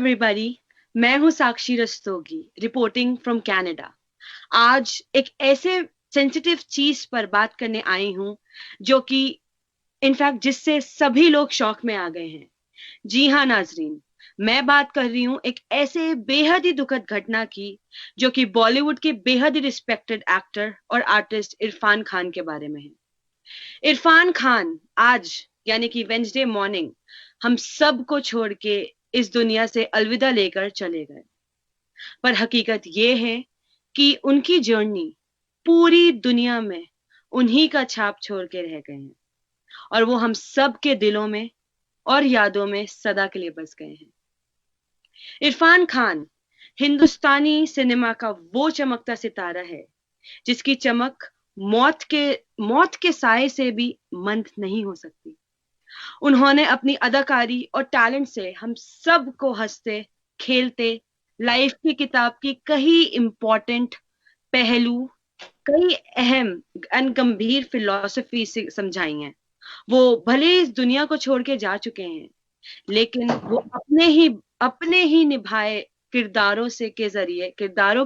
Everybody, मैं हूं साक्षी Rastogi reporting from Canada. आज एक ऐसे सेंसिटिव चीज पर बात करने आई हूं जो कि इनफैक्ट जिससे सभी लोग शॉक में आ गए हैं। जी हाँ नाजरीन, मैं बात कर रही हूं एक ऐसे बेहद ही दुखद घटना की जो कि बॉलीवुड के बेहद ही रिस्पेक्टेड एक्टर और आर्टिस्ट इरफान खान के बारे में है। इरफान खान आज यानी कि वेंसडे मॉर्निंग हम सब को छोड़ के इस दुनिया से अलविदा लेकर चले गए। पर हकीकत ये है कि उनकी जर्नी पूरी दुनिया में उन्हीं का छाप छोड़ के रह गए हैं और वो हम सब के दिलों में और यादों में सदा के लिए बस गए हैं। इरफान खान हिंदुस्तानी सिनेमा का वो चमकता सितारा है जिसकी चमक मौत के साए से भी मंद नहीं हो सकती। उन्होंने अपनी अदाकारी और टैलेंट से हम सब को हंसते खेलते लाइफ की किताब की कई इंपॉर्टेंट पहलू, कई अहम एंड गंभीर फिलॉसफी से समझाई हैं। वो भले इस दुनिया को छोड़ के जा चुके हैं, लेकिन वो अपने ही निभाए किरदारों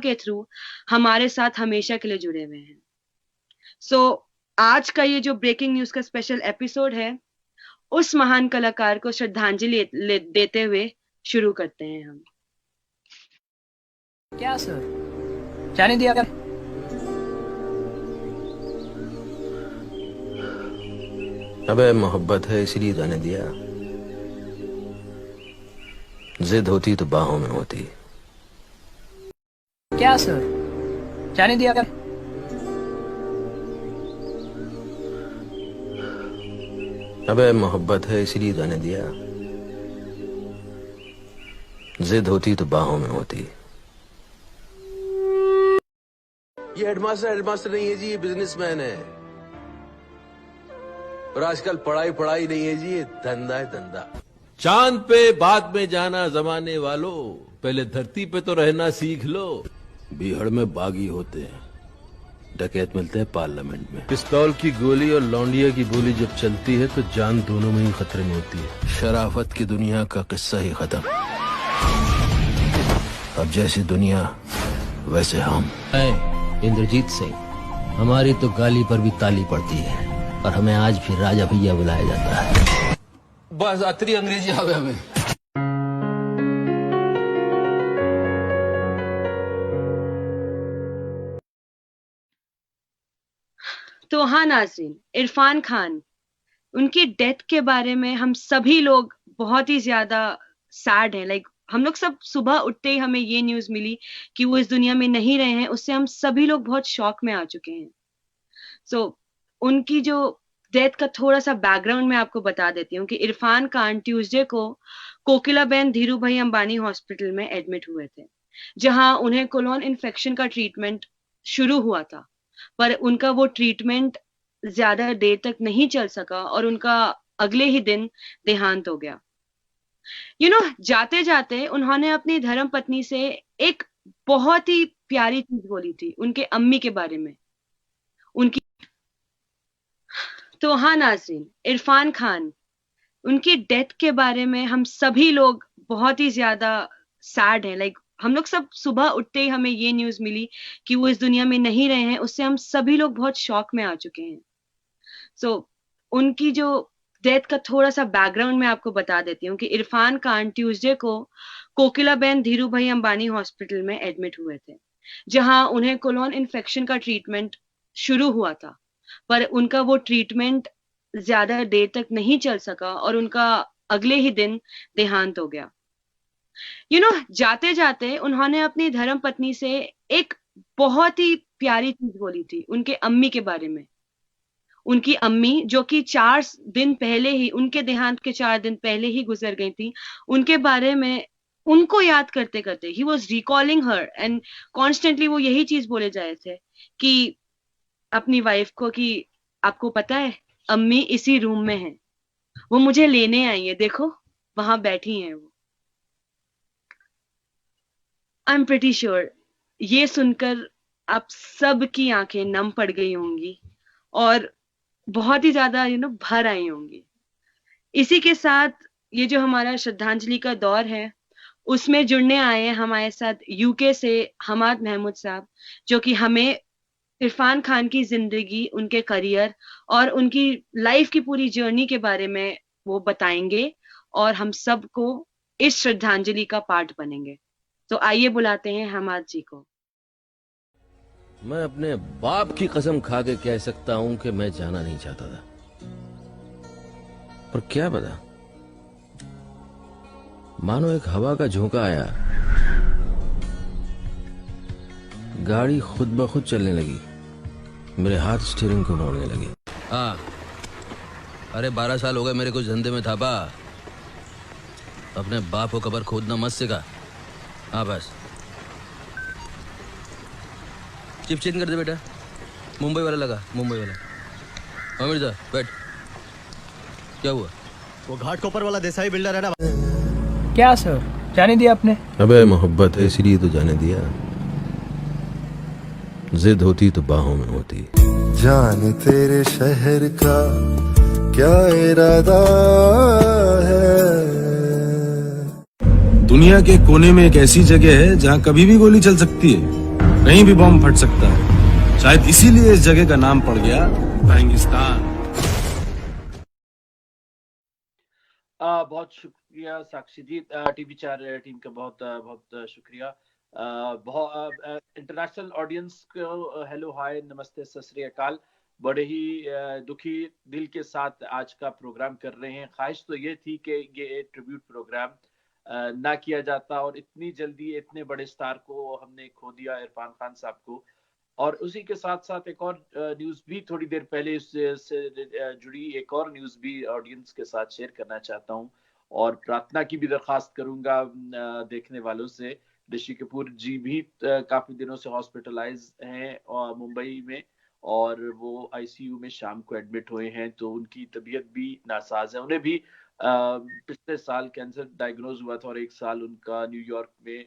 के थ्रू हमारे साथ हमेशा के लिए जुड़े हुए हैं। सो आज का ये जो ब्रेकिंग न्यूज का स्पेशल एपिसोड है, उस महान कलाकार को श्रद्धांजलि देते हुए शुरू करते हैं हम। क्या सर, जाने दिया क्या? अबे मोहब्बत है इसलिए जाने दिया। जिद होती तो बाहों में होती। क्या सर, जाने दिया क्या? अबे मोहब्बत है इसलिए जाने दिया। जिद होती तो बाहों में होती। ये हेडमास्टर नहीं है जी, ये बिजनेसमैन है। और आजकल पढ़ाई नहीं है जी, ये धंधा है धंधा। चांद पे बाद में जाना जमाने वालों, पहले धरती पे तो रहना सीख लो। बीहड़ में बागी होते हैं, डकैत मिलते हैं पार्लियामेंट में। पिस्तौल की गोली और लौंडिया की बोली जब चलती है तो जान दोनों में ही खतरे में होती है। शराफत की दुनिया का किस्सा ही खत्म। अब जैसी दुनिया वैसे हम। इंद्रजीत सिंह, हमारी तो गाली पर भी ताली पड़ती है और हमें आज भी राजा भैया बुलाया जाता है। बस अतरी अंग्रेजी आवे हमें। तो हाँ नाज़रीन, इरफान खान, उनकी डेथ के बारे में हम सभी लोग बहुत ही ज्यादा सैड हैं। लाइक हम लोग सब सुबह उठते ही हमें ये न्यूज मिली कि वो इस दुनिया में नहीं रहे हैं, उससे हम सभी लोग बहुत शॉक में आ चुके हैं। सो उनकी जो डेथ का थोड़ा सा बैकग्राउंड मैं आपको बता देती हूँ कि इरफान खान ट्यूसडे को कोकिलाबेन धीरूभाई अंबानी हॉस्पिटल में एडमिट हुए थे, जहां उन्हें कोलोन इन्फेक्शन का ट्रीटमेंट शुरू हुआ था। पर उनका वो ट्रीटमेंट ज्यादा देर तक नहीं चल सका और उनका अगले ही दिन देहांत हो गया। जाते जाते उन्होंने अपनी धर्म पत्नी से एक बहुत ही प्यारी चीज बोली थी, उनके अम्मी के बारे में। उनकी तो हाँ नाज़रीन, इरफान खान, उनकी डेथ के बारे में हम सभी लोग बहुत ही ज्यादा सैड हैं। लाइक हम लोग सब सुबह उठते ही हमें ये न्यूज मिली कि वो इस दुनिया में नहीं रहे हैं, उससे हम सभी लोग बहुत शॉक में आ चुके हैं। सो उनकी जो डेथ का थोड़ा सा बैकग्राउंड मैं आपको बता देती हूँ कि इरफान खान ट्यूसडे को कोकिलाबेन धीरूभाई अंबानी हॉस्पिटल में एडमिट हुए थे, जहां उन्हें कोलोन इन्फेक्शन का ट्रीटमेंट शुरू हुआ था। पर उनका वो ट्रीटमेंट ज्यादा देर तक नहीं चल सका और उनका अगले ही दिन देहांत हो गया। जाते जाते उन्होंने अपनी धर्म पत्नी से एक बहुत ही प्यारी चीज बोली थी, उनके अम्मी के बारे में। उनकी अम्मी जो कि 4 दिन पहले ही, उनके देहांत के 4 दिन पहले ही गुजर गई थी, उनके बारे में उनको याद करते करते he was recalling her and constantly वो यही चीज बोले जा रहे थे कि अपनी वाइफ को कि आपको पता है अम्मी इसी रूम में है, वो मुझे लेने आई है, देखो वहां बैठी हैं वो। आई एम प्रिटी श्योर ये सुनकर आप सबकी आंखें नम पड़ गई होंगी और बहुत ही ज्यादा भर आई होंगी। इसी के साथ ये जो हमारा श्रद्धांजलि का दौर है उसमें जुड़ने आए हैं हमारे साथ यूके से हमाद महमूद साहब, जो कि हमें इरफान खान की जिंदगी, उनके करियर और उनकी लाइफ की पूरी जर्नी के बारे में वो बताएंगे और हम सबको इस श्रद्धांजलि का पार्ट बनेंगे। तो आइए बुलाते हैं हमाद जी को। मैं अपने बाप की कसम खा के कह सकता हूं कि मैं जाना नहीं चाहता था, पर क्या पता, मानो एक हवा का झोंका आया, गाड़ी खुद ब खुद चलने लगी, मेरे हाथ स्टीयरिंग को मोड़ने लगे। हाँ, अरे 12 साल हो गए मेरे को धंधे में थापा, अपने बाप को कबर खोदना मत सिखा। हाँ बस, चिप चेंज कर दे बेटा, मुंबई वाला लगा, मुंबई वाला। हाँ मिर्जा बैठ, क्या हुआ? वो घाट कोपर वाला देसाई बिल्डर है ना। क्या सर, जाने दिया आपने? अबे मोहब्बत है इसलिए तो जाने दिया, जिद होती तो बाहों में होती। जान तेरे शहर का क्या इरादा है। दुनिया के कोने में एक ऐसी जगह है जहाँ कभी भी गोली चल सकती है, कहीं भी बम फट सकता है, शायद इसीलिए इस जगह का नाम पड़ गया पाकिस्तान। बहुत शुक्रिया साक्षी जी, TV4 टीम का बहुत बहुत शुक्रिया। बहुत इंटरनेशनल ऑडियंस को हेलो हाय नमस्ते सत श्री अकाल। बड़े ही दुखी दिल के साथ आज का प्रोग्राम कर रहे हैं। ख्वाहिश तो ये थी कि ये ट्रिब्यूट प्रोग्राम ना किया जाता, और इतनी जल्दी इतने बड़े स्टार को हमने खो दिया, इरफान खान साहब को। और उसी के साथ साथ एक और न्यूज़ भी थोड़ी देर पहले इससे जुड़ी एक और न्यूज़ भी ऑडियंस के साथ शेयर करना चाहता हूं, और प्रार्थना की भी दरख्वास्त करूंगा देखने वालों से। ऋषि कपूर जी भी काफी दिनों से हॉस्पिटलाइज हैं मुंबई में, और वो आईसीयू में शाम को एडमिट हुए हैं, तो उनकी तबीयत भी नासाज है। उन्हें भी पिछले साल कैंसर डायग्नोज हुआ था और 1 साल उनका न्यूयॉर्क में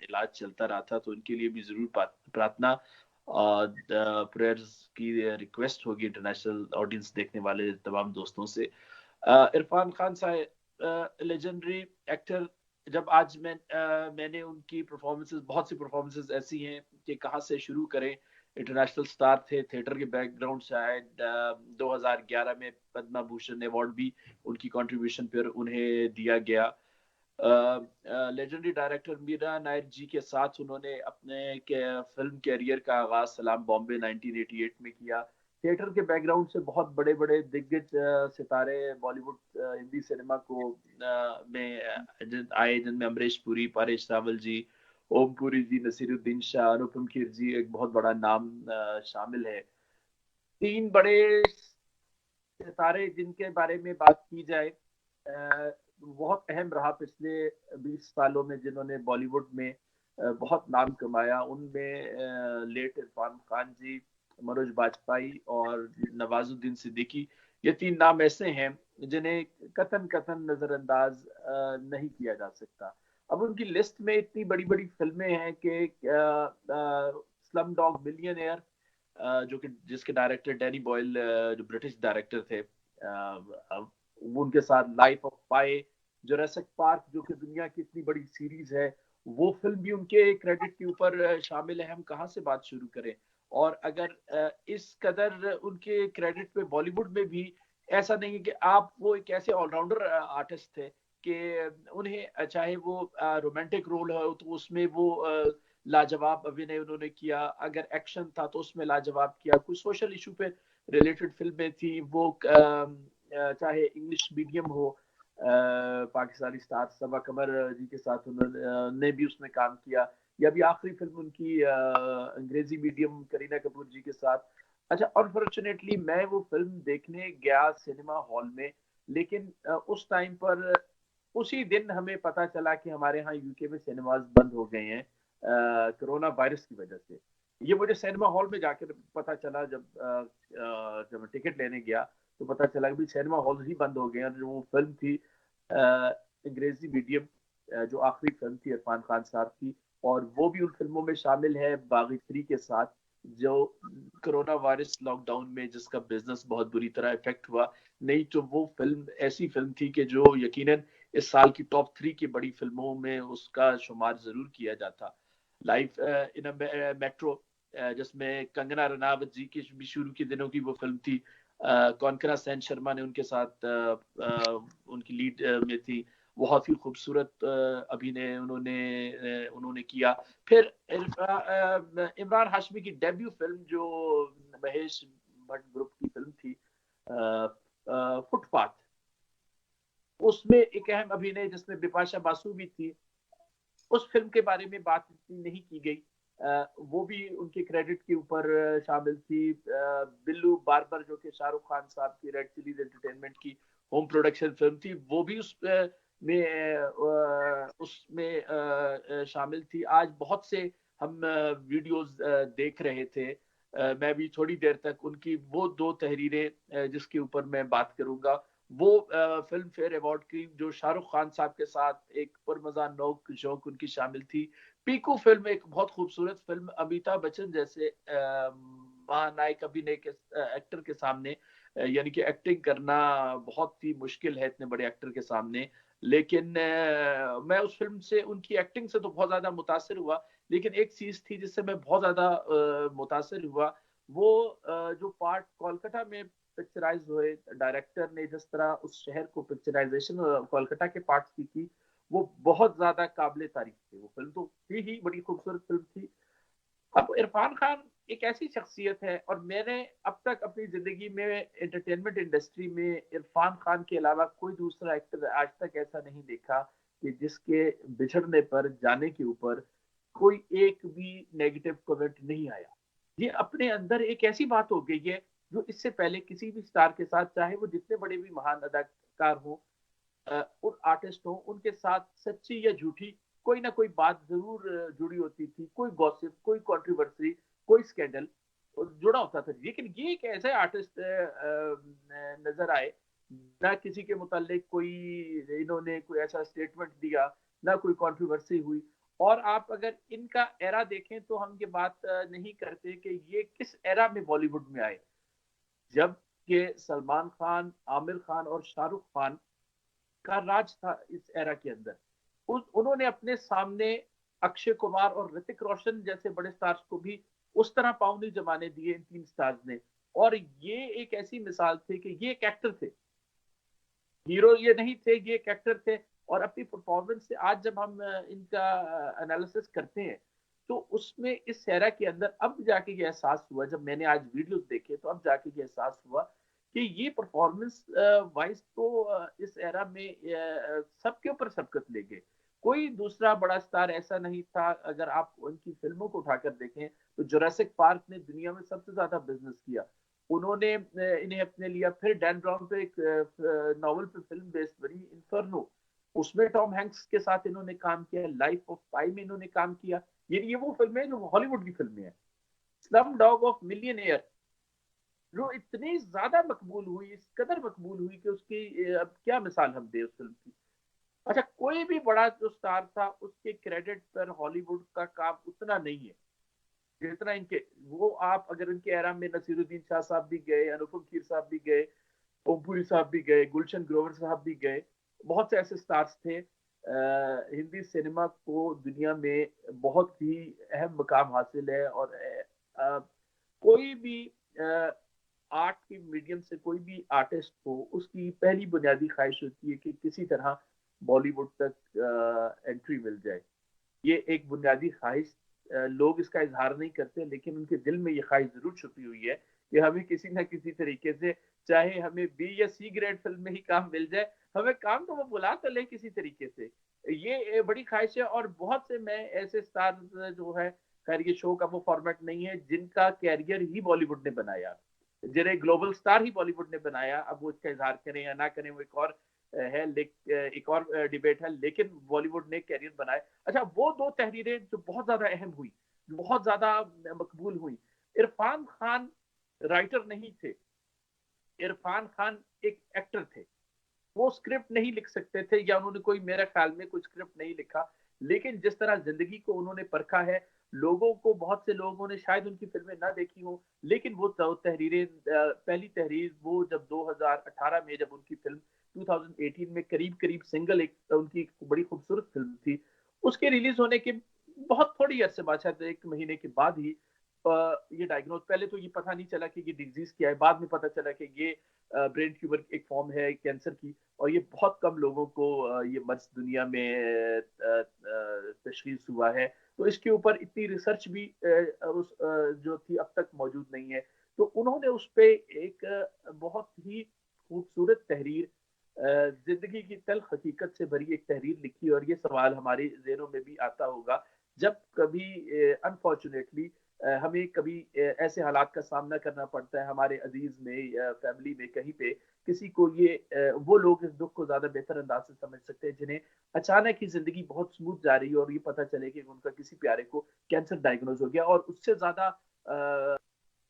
इलाज चलता रहा था, तो उनके लिए भी जरूर प्रार्थना और प्रेयर्स की रिक्वेस्ट होगी इंटरनेशनल ऑडियंस देखने वाले तमाम दोस्तों से। इरफान खान साहब लेजेंडरी एक्टर, जब आज मैंने उनकी परफॉर्मेंसेस, बहुत सी परफॉर्मेंसेस ऐसी हैं कि कहाँ से शुरू करें। इंटरनेशनल स्टार थे, थिएटर के बैकग्राउंड से आए। 2011 में पद्मा भूषण अवार्ड भी उनकी कंट्रीब्यूशन पर उन्हें दिया गया। लेजेंडरी डायरेक्टर मीरा नायर जी के साथ उन्होंने अपने फिल्म कैरियर का आगाज सलाम बॉम्बे 1988 में किया। थिएटर के बैकग्राउंड से बहुत बड़े बड़े दिग्गज सितारे बॉलीवुड हिंदी सिनेमा को में आए, जिनमें अमरीश पुरी, पारेश रावल जी, ओम पुरी जी, नसीरुद्दीन शाह, अनुपम खेर जी, एक बहुत बड़ा नाम शामिल है। 3 बड़े सितारे जिनके बारे में बात की जाए, बहुत अहम रहा पिछले 20 सालों में, जिन्होंने बॉलीवुड में बहुत नाम कमाया। उनमें लेट इरफान खान जी, मनोज बाजपेयी और नवाजुद्दीन सिद्दीकी, ये 3 नाम ऐसे हैं जिन्हें कतन कतन नजरअंदाज नहीं किया जा सकता। अब उनकी लिस्ट में इतनी बड़ी बड़ी फिल्में हैं कि स्लम डॉग मिलियनेयर, जो कि जिसके डायरेक्टर डैनी बॉयल जो ब्रिटिश डायरेक्टर थे, उनके साथ life of pi, Jurassic park जो कि दुनिया की इतनी बड़ी सीरीज है, वो फिल्म भी उनके क्रेडिट के ऊपर शामिल है। हम कहाँ से बात शुरू करें? और अगर इस कदर उनके क्रेडिट पे बॉलीवुड में भी ऐसा नहीं है कि आप, वो एक ऐसे ऑलराउंडर आर्टिस्ट थे कि उन्हें चाहे वो रोमांटिक रोल हो तो उसमें वो लाजवाब अभिनय उन्होंने किया, अगर एक्शन था तो उसमें लाजवाब किया, कुछ सोशल इशू पे रिलेटेड फिल्में थी, वो चाहे इंग्लिश मीडियम हो, पाकिस्तानी स्टार सबा कमर जी के साथ उन्होंने भी उसमें काम किया, या भी आखिरी फिल्म उनकी अंग्रेजी मीडियम करीना कपूर जी के साथ। अच्छा, अनफॉर्चुनेटली मैं वो फिल्म देखने गया सिनेमा हॉल में, लेकिन उस टाइम पर उसी दिन हमें पता चला कि हमारे यहाँ यूके में सिनेमाज बंद हो गए हैं कोरोना वायरस की वजह से। ये मुझे सिनेमा हॉल में जाकर पता चला, जब टिकट लेने गया तो पता चला कि सिनेमा हॉल ही बंद हो गए हैं। वो फिल्म थी अंग्रेजी मीडियम, जो आखिरी फिल्म थी इरफान खान साहब की, और वो भी उन फिल्मों में शामिल है बागी 3 के साथ, जो कोरोना वायरस लॉकडाउन में जिसका बिजनेस बहुत बुरी तरह इफेक्ट हुआ। नहीं तो वो फिल्म ऐसी फिल्म थी कि जो यकीनन इस साल की टॉप 3 की बड़ी फिल्मों में उसका शुमार जरूर किया जाता। लाइफ इन अ मेट्रो, जिसमें कंगना रनावत जी की भी शुरू के दिनों की वो फिल्म थी, कौनकना सेन शर्मा ने उनके साथ उनकी लीड में थी। बहुत ही खूबसूरत अभिनय उन्होंने किया। फिर इमरान हाशमी की डेब्यू फिल्म जो महेश भट्ट ग्रुप की फिल्म थी, फुटपाथ, उसमें एक अहम अभिनय जिसमें बिपाशा बासु भी थी। उस फिल्म के बारे में बात इतनी नहीं की गई, वो भी उनके क्रेडिट के ऊपर शामिल थी। बिल्लू बार्बर जो कि शाहरुख खान साहब की रेड चिलीज एंटरटेनमेंट की होम प्रोडक्शन फिल्म थी, वो भी उसमें शामिल थी। आज बहुत से हम वीडियोस देख रहे थे, मैं भी थोड़ी देर तक उनकी वो 2 तहरीरें जिसके ऊपर मैं बात करूंगा, वो फिल्म फेयर अवार्ड की जो शाहरुख खान साहब के साथ एक पुरमज़ा नोक झोंक उनकी शामिल थी। पीकू फिल्म एक बहुत खूबसूरत फिल्म, अमिताभ बच्चन जैसे महानायक अभिनय के एक्टर के सामने, यानी कि एक्टिंग करना बहुत ही मुश्किल है इतने बड़े एक्टर के सामने। लेकिन मैं उस फिल्म से, उनकी एक्टिंग से तो बहुत ज्यादा मुतासिर हुआ, लेकिन एक चीज थी जिससे मैं बहुत ज्यादा मुतासिर हुआ, वो जो पार्ट कोलकाता में पिक्चराइज हुए, डायरेक्टर ने जिस तरह उस शहर को पिक्चराइजेशन कोलकाता के पार्ट्स की थी, वो बहुत ज्यादा काबिले तारीफ थी। वो फिल्म तो थी ही, बड़ी खूबसूरत फिल्म थी। अब इरफान खान एक ऐसी शख्सियत है, और मैंने अब तक अपनी जिंदगी में एंटरटेनमेंट इंडस्ट्री में इरफान खान के अलावा कोई दूसरा एक्टर आज तक ऐसा नहीं देखा कि जिसके बिछड़ने पर, जाने के ऊपर कोई एक भी नेगेटिव कमेंट नहीं आया। ये अपने अंदर एक ऐसी बात हो गई है जो इससे पहले किसी भी स्टार के साथ, चाहे वो जितने बड़े भी महान अदाकार हो, उन आर्टिस्ट हो, उनके साथ सच्ची या झूठी कोई ना कोई बात जरूर जुड़ी होती थी। कोई गॉसिप, कोई कंट्रोवर्सी, कोई स्कैंडल जुड़ा होता था। लेकिन ये एक ऐसे आर्टिस्ट नजर आए, ना किसी के मुतालिक कोई इन्होंने कोई ऐसा स्टेटमेंट दिया, ना कोई कंट्रोवर्सी हुई। और आप अगर इनका एरा देखें तो हम ये बात नहीं करते कि ये किस एरा में बॉलीवुड में आए, जब के सलमान खान, आमिर खान और शाहरुख खान का राज था इस एरा के अंदर। उन्होंने अपने सामने अक्षय कुमार और ऋतिक रोशन जैसे बड़े स्टार्स को भी उस तरह पांव नहीं जमाने दिए इन 3 स्टार्स ने। और ये एक ऐसी मिसाल थी कि ये एक एक्टर थे, हीरो ये नहीं थे, ये एक एक्टर थे। और अपनी परफॉर्मेंस से आज जब हम इनका एनालिसिस करते हैं, तो उसमें इस एरा के अंदर अब जाके ये एहसास हुआ, जब मैंने आज वीडियोस देखे तो अब जाके ये एहसास हुआ कि ये परफॉर्मेंस वाइज तो इस एरा में सबके ऊपर सबकत ले गए। कोई दूसरा बड़ा स्टार ऐसा नहीं था। अगर आप उनकी फिल्मों को उठाकर देखें तो जुरासिक पार्क ने दुनिया में सबसे ज्यादा बिजनेस किया, उन्होंने इन्हें अपने लिया। फिर डैन ब्राउन पे एक नॉवल पे फिल्म बेस्ड बनी इन्फर्नो, उसमें टॉम हैंक्स के साथ इन्होंने काम किया। लाइफ ऑफ पाई में इन्होंने काम किया। ये वो फिल्में जो हॉलीवुड की फिल्में हैं। स्लम डॉग ऑफ मिलियनेयर जो इतनी ज्यादा मकबूल हुई, इस कदर मकबूल हुई कि उसकी अब क्या मिसाल हम दे उस फिल्म की। अच्छा, कोई भी बड़ा जो स्टार था उसके क्रेडिट पर हॉलीवुड का काम उतना नहीं है जितना इनके। वो आप अगर इनके एरा में नसीरुद्दीन शाह साहब भी गए, अनुपम खेर साहब भी गए, ओमपुरी साहब भी गए, गुलशन ग्रोवर साहब भी गए, बहुत से ऐसे स्टार्स थे। हिंदी सिनेमा को दुनिया में बहुत ही अहम मकाम हासिल है। और कोई भी आर्ट के मीडियम से कोई भी आर्टिस्ट हो, उसकी पहली बुनियादी ख्वाहिश होती है कि किसी तरह बॉलीवुड तक एंट्री मिल जाए। ये एक बुनियादी ख्वाहिश, लोग इसका इजहार नहीं करते, लेकिन उनके दिल में ये ख्वाहिश जरूर छुपी हुई है कि हमें किसी ना किसी तरीके से, चाहे हमें बी या सी ग्रेड फिल्म में ही काम मिल जाए, हमें काम तो वो बुला तो ले किसी तरीके से। ये बड़ी ख्वाहिश है। और बहुत से मैं ऐसे स्टार जो है, खैर ये शो का वो फॉर्मेट नहीं है, जिनका कैरियर ही बॉलीवुड ने बनाया, जिन्हें ग्लोबल स्टार ही बॉलीवुड ने बनाया। अब वो इसका इजहार करें या ना करें वो एक और है, एक और डिबेट है, लेकिन बॉलीवुड ने कैरियर बनाया। अच्छा, वो 2 तहरीरें जो बहुत ज्यादा अहम हुई, बहुत ज्यादा मकबूल हुई। इरफान खान राइटर नहीं थे, इरफान खान एक एक्टर थे। वो स्क्रिप्ट नहीं लिख सकते थे, या उन्होंने कोई, मेरे ख्याल में कोई स्क्रिप्ट नहीं लिखा। लेकिन जिस तरह जिंदगी को उन्होंने परखा है, लोगों को, बहुत से लोगों ने शायद उनकी फिल्में ना देखी हो, लेकिन वो तहरीरें, पहली तहरीर वो जब 2018 में जब उनकी फिल्म 2018 में करीब करीब सिंगल एक उनकी बड़ी खूबसूरत फिल्म थी, उसके रिलीज होने के बहुत थोड़ी अरसे बाद, शायद 1 महीने के बाद ही ये डायग्नोज, पहले तो ये पता नहीं चला कि ये डिजीज क्या है, बाद में पता चला कि ये ब्रेन ट्यूमर एक फॉर्म है कैंसर की, और ये बहुत कम लोगों को ये मर्ज दुनिया में तशखीस हुआ है। तो इसके ऊपर इतनी रिसर्च भी जो थी अब तक मौजूद नहीं है। तो उन्होंने उस पे एक बहुत ही खूबसूरत तहरीर, जिंदगी की तल्ख हकीकत से भरी एक तहरीर लिखी, और ये सवाल हमारे ज़हनों में भी आता होगा जब कभी अनफॉर्चुनेटली हमें कभी ऐसे हालात का सामना करना पड़ता है हमारे अजीज में या फैमिली में, कहीं पे किसी को ये वो लोग इस दुख को ज्यादा बेहतर अंदाज से समझ सकते हैं जिन्हें अचानक ही जिंदगी बहुत स्मूथ जा रही है और ये पता चले कि उनका किसी प्यारे को कैंसर डायग्नोज हो गया। और उससे ज्यादा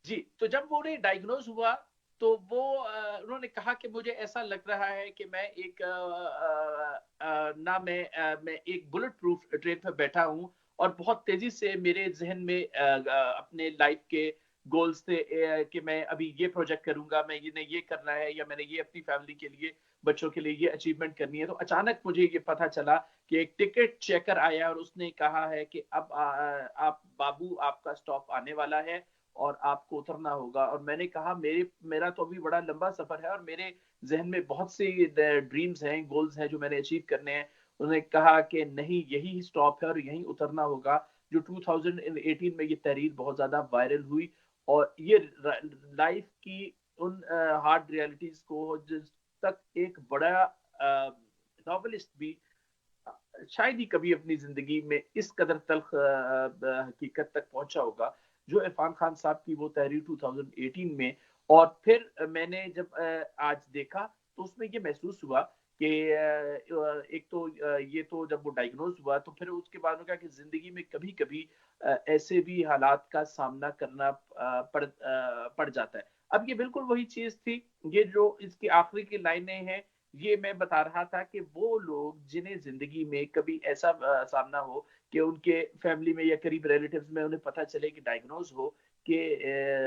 जी, तो जब वो उन्हें डायग्नोज हुआ तो वो उन्होंने कहा कि मुझे ऐसा लग रहा है कि मैं एक ना मैं एक बुलेट प्रूफ ट्रेन पर बैठा हूँ और बहुत तेजी से मेरे जहन में अपने लाइफ के गोल्स थे कि मैं अभी ये प्रोजेक्ट करूंगा, मैं ये करना है, या मैंने ये अपनी फैमिली के लिए, बच्चों के लिए ये अचीवमेंट करनी है। तो अचानक मुझे ये पता चला कि एक टिकट चेकर आया और उसने कहा है कि अब आप बाबू, आपका स्टॉप आने वाला है और आपको उतरना होगा। और मैंने कहा मेरा तो अभी बड़ा लंबा सफर है और मेरे जहन में बहुत सी ड्रीम्स हैं, गोल्स हैं जो मैंने अचीव करने हैं। उन्होंने कहा कि नहीं, यही स्टॉप है और यहीं उतरना होगा। जो 2018 में ये तहरीर बहुत ज्यादा वायरल हुई और ये लाइफ की उन हार्ड रियलिटीज को जिस तक एक बड़ा नॉवेलिस्ट भी शायद ही कभी अपनी जिंदगी में इस कदर तल्ख हकीकत तक पहुंचा होगा, जो इरफान खान साहब की वो तहरीर 2018 में। और फिर मैंने जब आज देखा तो उसमें ये महसूस हुआ कि एक तो ये तो जब वो डायग्नोज हुआ तो फिर उसके बाद में कहा कि जिंदगी में कभी कभी ऐसे भी हालात का सामना करना पड़ जाता है। अब ये बिल्कुल वही चीज थी, ये जो इसकी आखिरी की लाइनें हैं, ये मैं बता रहा था कि वो लोग जिन्हें जिंदगी में कभी ऐसा सामना हो कि उनके फैमिली में या करीब रिलेटिव्स में उन्हें पता चले कि डायग्नोज हो कि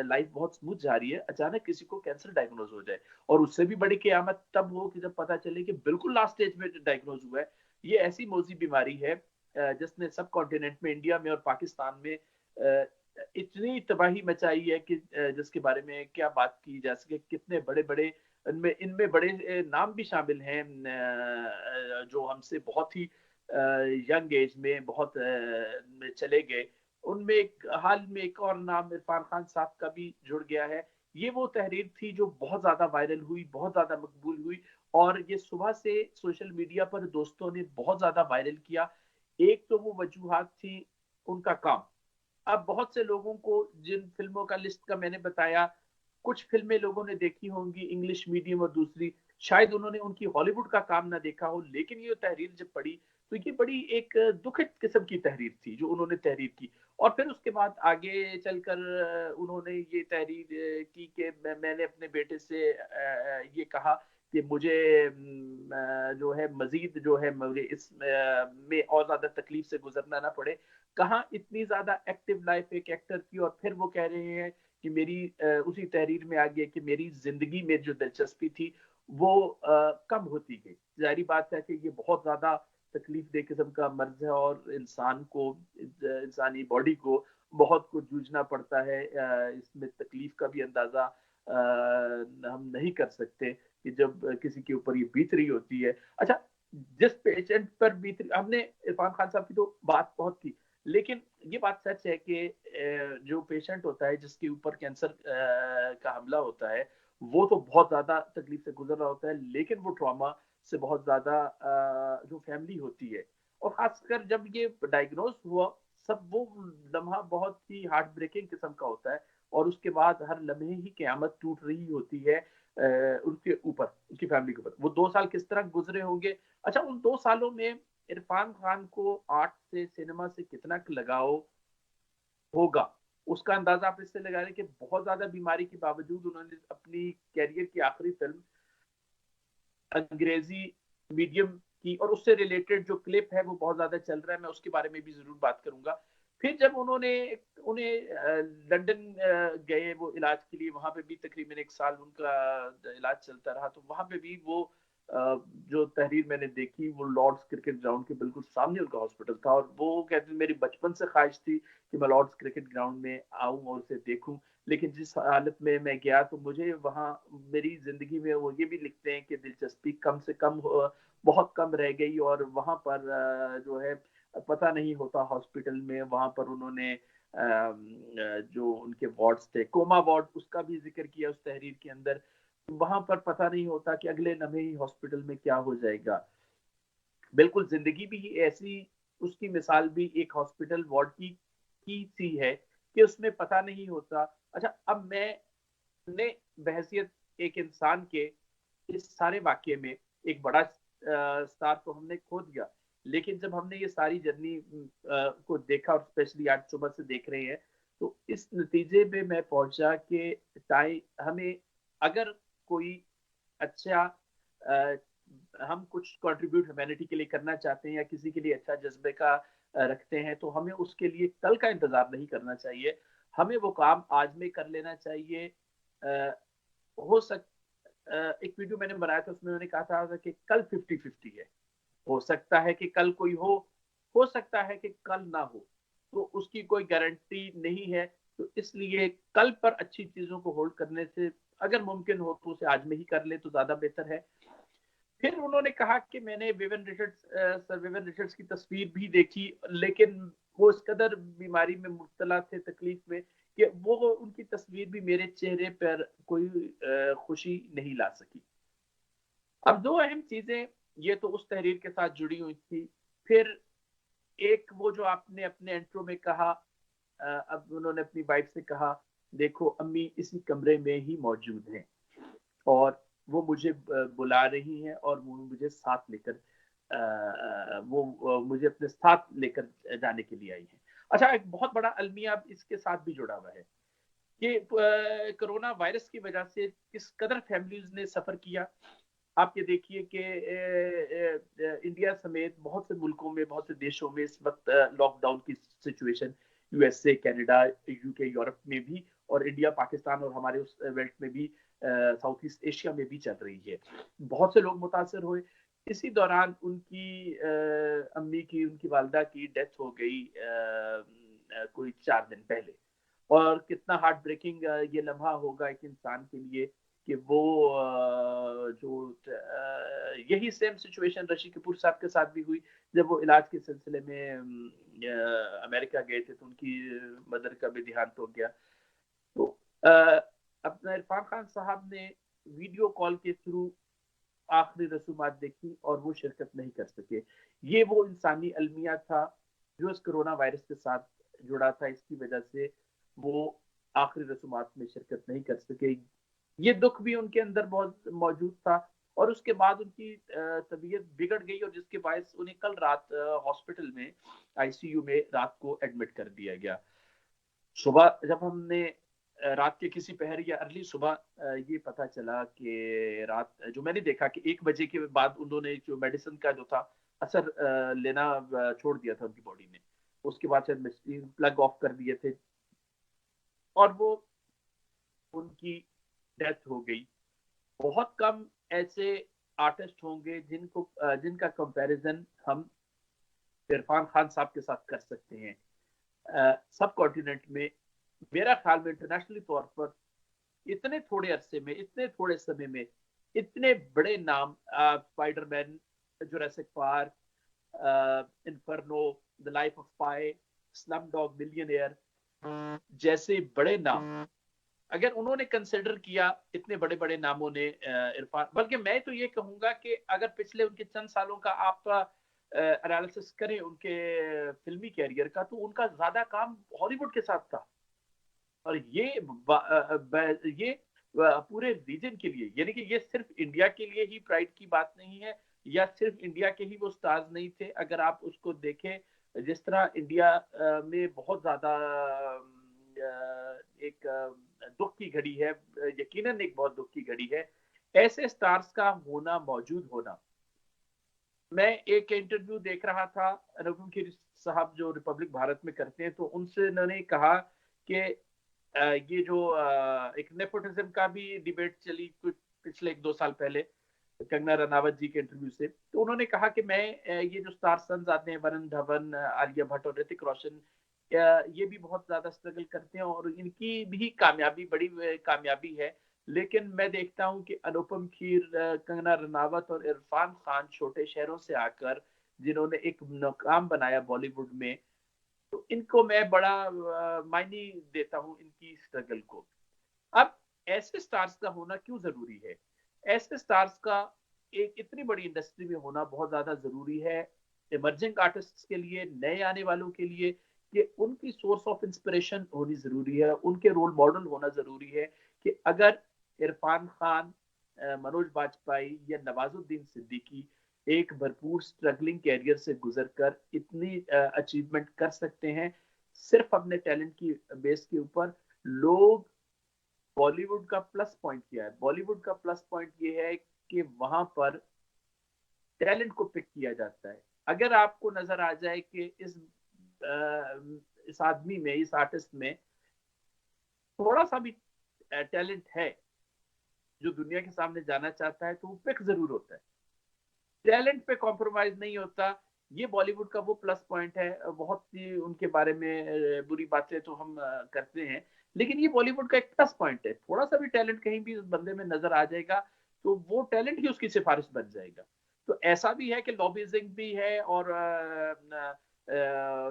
लाइफ बहुत स्मूथ जा रही है, अचानक किसी को कैंसर डायग्नोज हो जाए और उससे भी बड़ी क़यामत तब हो कि जब पता चले कि बिल्कुल लास्ट स्टेज में डायग्नोज हुआ है। ये ऐसी मौजी बीमारी है जिसने सब कॉन्टिनेंट में, इंडिया में और पाकिस्तान में इतनी तबाही मचाई है कि जिसके बारे में क्या बात की जा सके। कितने बड़े बड़े इनमें बड़े नाम भी शामिल हैं जो हमसे बहुत ही यंग एज में बहुत चले गए। उनमें एक हाल में एक और नाम इरफान खान साहब का भी जुड़ गया है। ये वो तहरीर थी जो बहुत ज्यादा वायरल हुई, बहुत ज्यादा मकबूल हुई और ये सुबह से सोशल मीडिया पर दोस्तों ने बहुत ज्यादा वायरल किया। एक तो वो वजूहात थी उनका काम। अब बहुत से लोगों को जिन फिल्मों का लिस्ट का मैंने बताया, कुछ फिल्में लोगों ने देखी होंगी इंग्लिश मीडियम और दूसरी शायद उन्होंने उनकी हॉलीवुड का काम ना देखा हो, लेकिन ये तहरीर जब पढ़ी तो ये बड़ी एक दुखद किस्म की तहरीर थी जो उन्होंने तहरीर की। और फिर उसके बाद आगे चलकर उन्होंने ये तहरीर की कि मैंने अपने बेटे से ये कहा कि मुझे जो है मजीद जो है इस में और ज्यादा तकलीफ से गुजरना ना पड़े। कहाँ इतनी ज्यादा एक्टिव लाइफ एक एक्टर की, और फिर वो कह रहे हैं कि मेरी उसी तहरीर में आ गया कि मेरी जिंदगी में जो दिलचस्पी थी वो कम होती गई। जाहिर बात है कि ये बहुत ज्यादा तकलीफ दे किस्म का मर्ज है और इंसान को, इंसानी बॉडी को बहुत कुछ जूझना पड़ता है। इसमें तकलीफ का भी अंदाजा हम नहीं कर सकते कि जब किसी के ऊपर ये बीत रही होती है। अच्छा, जिस पेशेंट पर बीत रही, हमने इरफान खान साहब की तो बात बहुत की, लेकिन ये बात सच है कि जो पेशेंट होता है जिसके ऊपर कैंसर का हमला होता है वो तो बहुत ज्यादा तकलीफ से गुजर रहा होता है, लेकिन वो ट्रॉमा से बहुत ज्यादा जो फैमिली होती है, और खासकर जब ये डायग्नोज हुआ, सब वो लम्हा बहुत ही हार्ट ब्रेकिंग किस्म का होता है और उसके बाद हर लम्हे ही क़यामत टूट रही होती है उनके ऊपर, उनकी फैमिली के ऊपर। वो 2 साल किस तरह गुजरे होंगे। अच्छा, उन 2 सालों में इरफान खान को आर्ट से, सिनेमा से कितना लगाव होगा उसका अंदाजा आप इससे लगा रहे हैं कि बहुत ज्यादा बीमारी के बावजूद उन्होंने अपनी कैरियर की आखिरी फिल्म अंग्रेजी मीडियम की, और उससे रिलेटेड जो क्लिप है वो बहुत ज्यादा चल रहा है, मैं उसके बारे में भी जरूर बात करूंगा। फिर जब उन्हें लंदन गए वो इलाज के लिए, वहां पे भी तकरीबन 1 साल उनका इलाज चलता रहा, तो वहां पे भी वो जो तहरीर मैंने देखी वो लॉर्ड्स क्रिकेट ग्राउंड के बिल्कुल सामने उनका हॉस्पिटल था, और वो कहते हैं मेरी बचपन से ख्वाहिश थी कि मैं लॉर्ड्स क्रिकेट ग्राउंड में आऊं और उसे देखूं, लेकिन जिस हालत में मैं गया तो मुझे वहां मेरी जिंदगी में वो ये भी लिखते हैं कि दिलचस्पी कम से कम बहुत कम रह गई, और वहां पर जो है पता नहीं होता हॉस्पिटल में, वहां पर उन्होंने जो उनके वार्ड्स थे, कोमा वार्ड, उसका भी जिक्र किया उस तहरीर के अंदर। वहां पर पता नहीं होता कि अगले लम्हे ही हॉस्पिटल में क्या हो जाएगा। बिल्कुल जिंदगी भी ऐसी, उसकी मिसाल भी एक हॉस्पिटल वार्ड की सी है कि उसमें पता नहीं होता। अच्छा, अब मैंने बहसियत एक इंसान के इस सारे वाक्य में एक बड़ा स्टार तो हमने खो दिया, लेकिन जब हमने ये सारी जर्नी को देखा और स्पेशली आज सुबह से देख रहे हैं, तो इस नतीजे पे मैं पहुंचा कि हमें अगर कोई अच्छा हम कुछ कंट्रीब्यूट ह्यूमैनिटी के लिए करना चाहते हैं या किसी के लिए अच्छा जज्बे का रखते हैं, तो हमें उसके लिए कल का इंतजार नहीं करना चाहिए, हमें वो काम आज में कर लेना चाहिए। हो सक एक वीडियो मैंने बनाया था, उसमें मैंने कहा था कि कल 50-50 है, हो सकता है कि कल कोई हो सकता है कि कल ना हो, तो उसकी कोई गारंटी नहीं है। तो इसलिए कल पर अच्छी चीजों को होल्ड करने से अगर मुमकिन हो तो उसे आज में ही कर ले तो ज्यादा बेहतर है। फिर उन्होंने कहा कि मैंने सर विवियन रिचर्ड्स की तस्वीर भी देखी, लेकिन वो इस कदर बीमारी में मुब्तला थे, तकलीफ में, कि वो उनकी तस्वीर भी मेरे चेहरे पर कोई खुशी नहीं ला सकी। अब दो अहम चीजें ये तो उस तहरीर के साथ जुड़ी हुई थी। फिर एक वो जो आपने अपने इंट्रो में कहा, अब उन्होंने अपनी वाइफ से कहा, देखो अम्मी इसी कमरे में ही मौजूद हैं और वो मुझे बुला रही हैं और वो मुझे साथ लेकर वो मुझे अपने साथ लेकर जाने के लिए आई हैं। अच्छा, एक बहुत बड़ा अलमिया इसके साथ भी जुड़ा हुआ है कि कोरोना वायरस की वजह से किस कदर फैमिलीज ने सफर किया। आप ये देखिए कि इंडिया समेत बहुत से मुल्कों में, बहुत से देशों में इस वक्त लॉकडाउन की situation, USA, Canada, UK, Europe में भी, और इंडिया, पाकिस्तान और हमारे उस बेल्ट में भी, साउथ ईस्ट एशिया में भी चल रही है। बहुत से लोग मुतासर हुए। इसी दौरान उनकी अम्मी की, उनकी वालदा की डेथ हो गई कोई 4 दिन पहले, और कितना हार्ट ब्रेकिंग ये लम्हा होगा एक इंसान के लिए कि वो जो यही सेम सिचुएशन ऋषि कपूर साहब के साथ भी हुई जब वो इलाज के सिलसिले में अमेरिका गए थे, तो उनकी मदर का भी देहांत हो गया। तो अपना इरफान खान साहब ने वीडियो कॉल के थ्रू आखिरी रसूमात देखी और वो शिरकत नहीं कर सके। ये वो इंसानी अलमिया था जो इस कोरोना वायरस के साथ जुड़ा था, इसकी वजह से वो आखिरी रसूमात में शिरकत नहीं कर सके। ये दुख भी उनके अंदर बहुत मौजूद था, और उसके बाद उनकी तबीयत बिगड़ गई, और जिसके बायस उन्हें कल रात हॉस्पिटल में आईसीयू में रात को एडमिट कर दिया गया। सुबह जब हमने रात के किसी पहर या अर्ली सुबह ये पता चला कि रात जो मैंने देखा कि 1 बजे के बाद उन्होंने जो मेडिसिन का जो था असर लेना छोड़ दिया था उनकी बॉडी ने, उसके बाद शायद मशीन प्लग ऑफ कर दिए थे और वो उनकी डेथ हो गई। बहुत कम ऐसे आर्टिस्ट होंगे जिनका कंपैरिजन हम इरफान खान साहब के साथ कर सकते हैं। सब कॉन्टिनेंट में, मेरा ख्याल में इंटरनेशनली तौर पर, इतने थोड़े अरसे में, इतने थोड़े समय में इतने बड़े नाम, Spiderman, Jurassic park, inferno, the life of pi, Slumdog millionaire जैसे बड़े नाम अगर उन्होंने कंसिडर किया, इतने बड़े बड़े नामों ने इरफान, बल्कि मैं तो ये कहूंगा कि अगर पिछले उनके चंद सालों का आप एनालिसिस करें उनके फिल्मी कैरियर का, तो उनका ज्यादा काम हॉलीवुड के साथ था, और ये पूरे रीजन के लिए, यानी कि ये सिर्फ इंडिया के लिए ही प्राइड की बात नहीं है, या सिर्फ इंडिया के ही वो स्टार्स नहीं थे। अगर आप उसको देखें, जिस तरह इंडिया में बहुत ज्यादा एक दुख की घड़ी है, यकीनन एक बहुत दुख की घड़ी है, ऐसे स्टार्स का होना, मौजूद होना। मैं एक इंटरव्यू देख रहा था, अनुपम खेर साहब जो रिपब्लिक भारत में करते हैं, तो उनसे उन्होंने कहा कि ये जो एक नेपोटिज्म का भी डिबेट चली कुछ पिछले 1-2 साल पहले, कंगना रनावत जी के इंटरव्यू से, तो उन्होंने कहा कि मैं ये जो स्टार सन्स आते हैं, वरुण धवन, आलिया भट्ट और ऋतिक रोशन, ये भी बहुत ज्यादा स्ट्रगल करते हैं और इनकी भी कामयाबी बड़ी कामयाबी है, लेकिन मैं देखता हूं कि अनुपम खेर, कंगना रनावत और इरफान खान छोटे शहरों से आकर जिन्होंने एक मुकाम बनाया बॉलीवुड में, तो इनको मैं बड़ा मायने देता हूं इनकी स्ट्रगल को। अब ऐसे स्टार्स का होना क्यों जरूरी है? ऐसे स्टार्स का एक इतनी बड़ी इंडस्ट्री में होना बहुत ज्यादा जरूरी है इमर्जिंग आर्टिस्ट्स के लिए, नए आने वालों के लिए, कि उनकी सोर्स ऑफ इंस्पिरेशन होनी जरूरी है, उनके रोल मॉडल होना जरूरी है। कि अगर इरफान खान, मनोज बाजपेयी या नवाजुद्दीन सिद्दीकी एक भरपूर स्ट्रगलिंग कैरियर से गुजरकर इतनी अचीवमेंट कर सकते हैं सिर्फ अपने टैलेंट की बेस के ऊपर, लोग बॉलीवुड का प्लस पॉइंट क्या है? बॉलीवुड का प्लस पॉइंट ये है कि वहां पर टैलेंट को पिक किया जाता है। अगर आपको नजर आ जाए कि इस आदमी में, इस आर्टिस्ट में थोड़ा सा भी टैलेंट है जो दुनिया के सामने जाना चाहता है, तो वो पिक जरूर होता है, टैलेंट पे कॉम्प्रोमाइज नहीं होता। ये बॉलीवुड का वो प्लस पॉइंट है। बहुत सी उनके बारे में बुरी बातें तो हम करते हैं, लेकिन ये बॉलीवुड का एक प्लस पॉइंट है। थोड़ा सा भी टैलेंट कहीं भी उस बंदे में नजर आ जाएगा तो वो टैलेंट ही उसकी सिफारिश बन जाएगा। तो ऐसा भी है कि लॉबिजिंग भी है और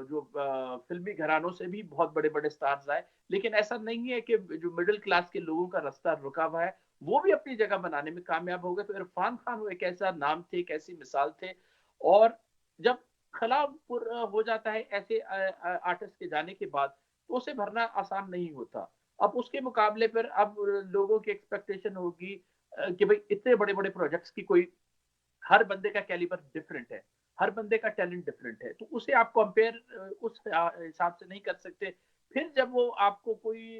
जो फिल्मी घरानों से भी बहुत बड़े बड़े स्टार्स आए, लेकिन ऐसा नहीं है कि जो मिडिल क्लास के लोगों का रास्ता रुका हुआ है वो भी अपनी जगह बनाने में कामयाब हो गए। तो इरफान खान वो एक ऐसा नाम थे, एक ऐसी मिसाल थे। और जब खलापुर हो जाता है ऐसे आर्टिस्ट के जाने के बाद, तो उसे भरना आसान नहीं होता। अब उसके मुकाबले पर अब लोगों की एक्सपेक्टेशन होगी कि भाई इतने बड़े बड़े प्रोजेक्ट्स की कोई, हर बंदे का कैलिबर डिफरेंट है, हर बंदे का टैलेंट डिफरेंट है, तो उसे आप कंपेयर उस हिसाब से नहीं कर सकते। फिर जब वो आपको कोई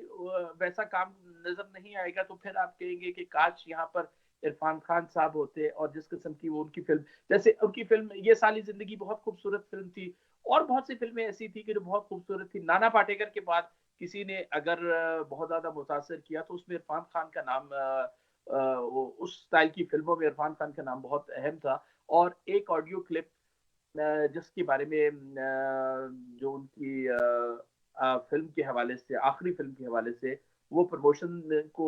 वैसा काम नजर नहीं आएगा तो फिर आप कहेंगे कि काश यहाँ पर इरफान खान साहब होते, और जिस किस्म की वो उनकी फिल्म, जैसे उनकी फिल्म ये साली जिंदगी बहुत खूबसूरत फिल्म थी, और बहुत सी फिल्में ऐसी थी कि जो बहुत खूबसूरत थी। नाना पाटेकर के बाद किसी ने अगर बहुत ज्यादा मुतासर किया तो उसमें इरफान खान का नाम, उस स्टाइल की फिल्मों में इरफान खान का नाम बहुत अहम था। और एक ऑडियो क्लिप जिसके बारे में जो उनकी फिल्म के हवाले से, आखिरी फिल्म के हवाले से, वो प्रमोशन को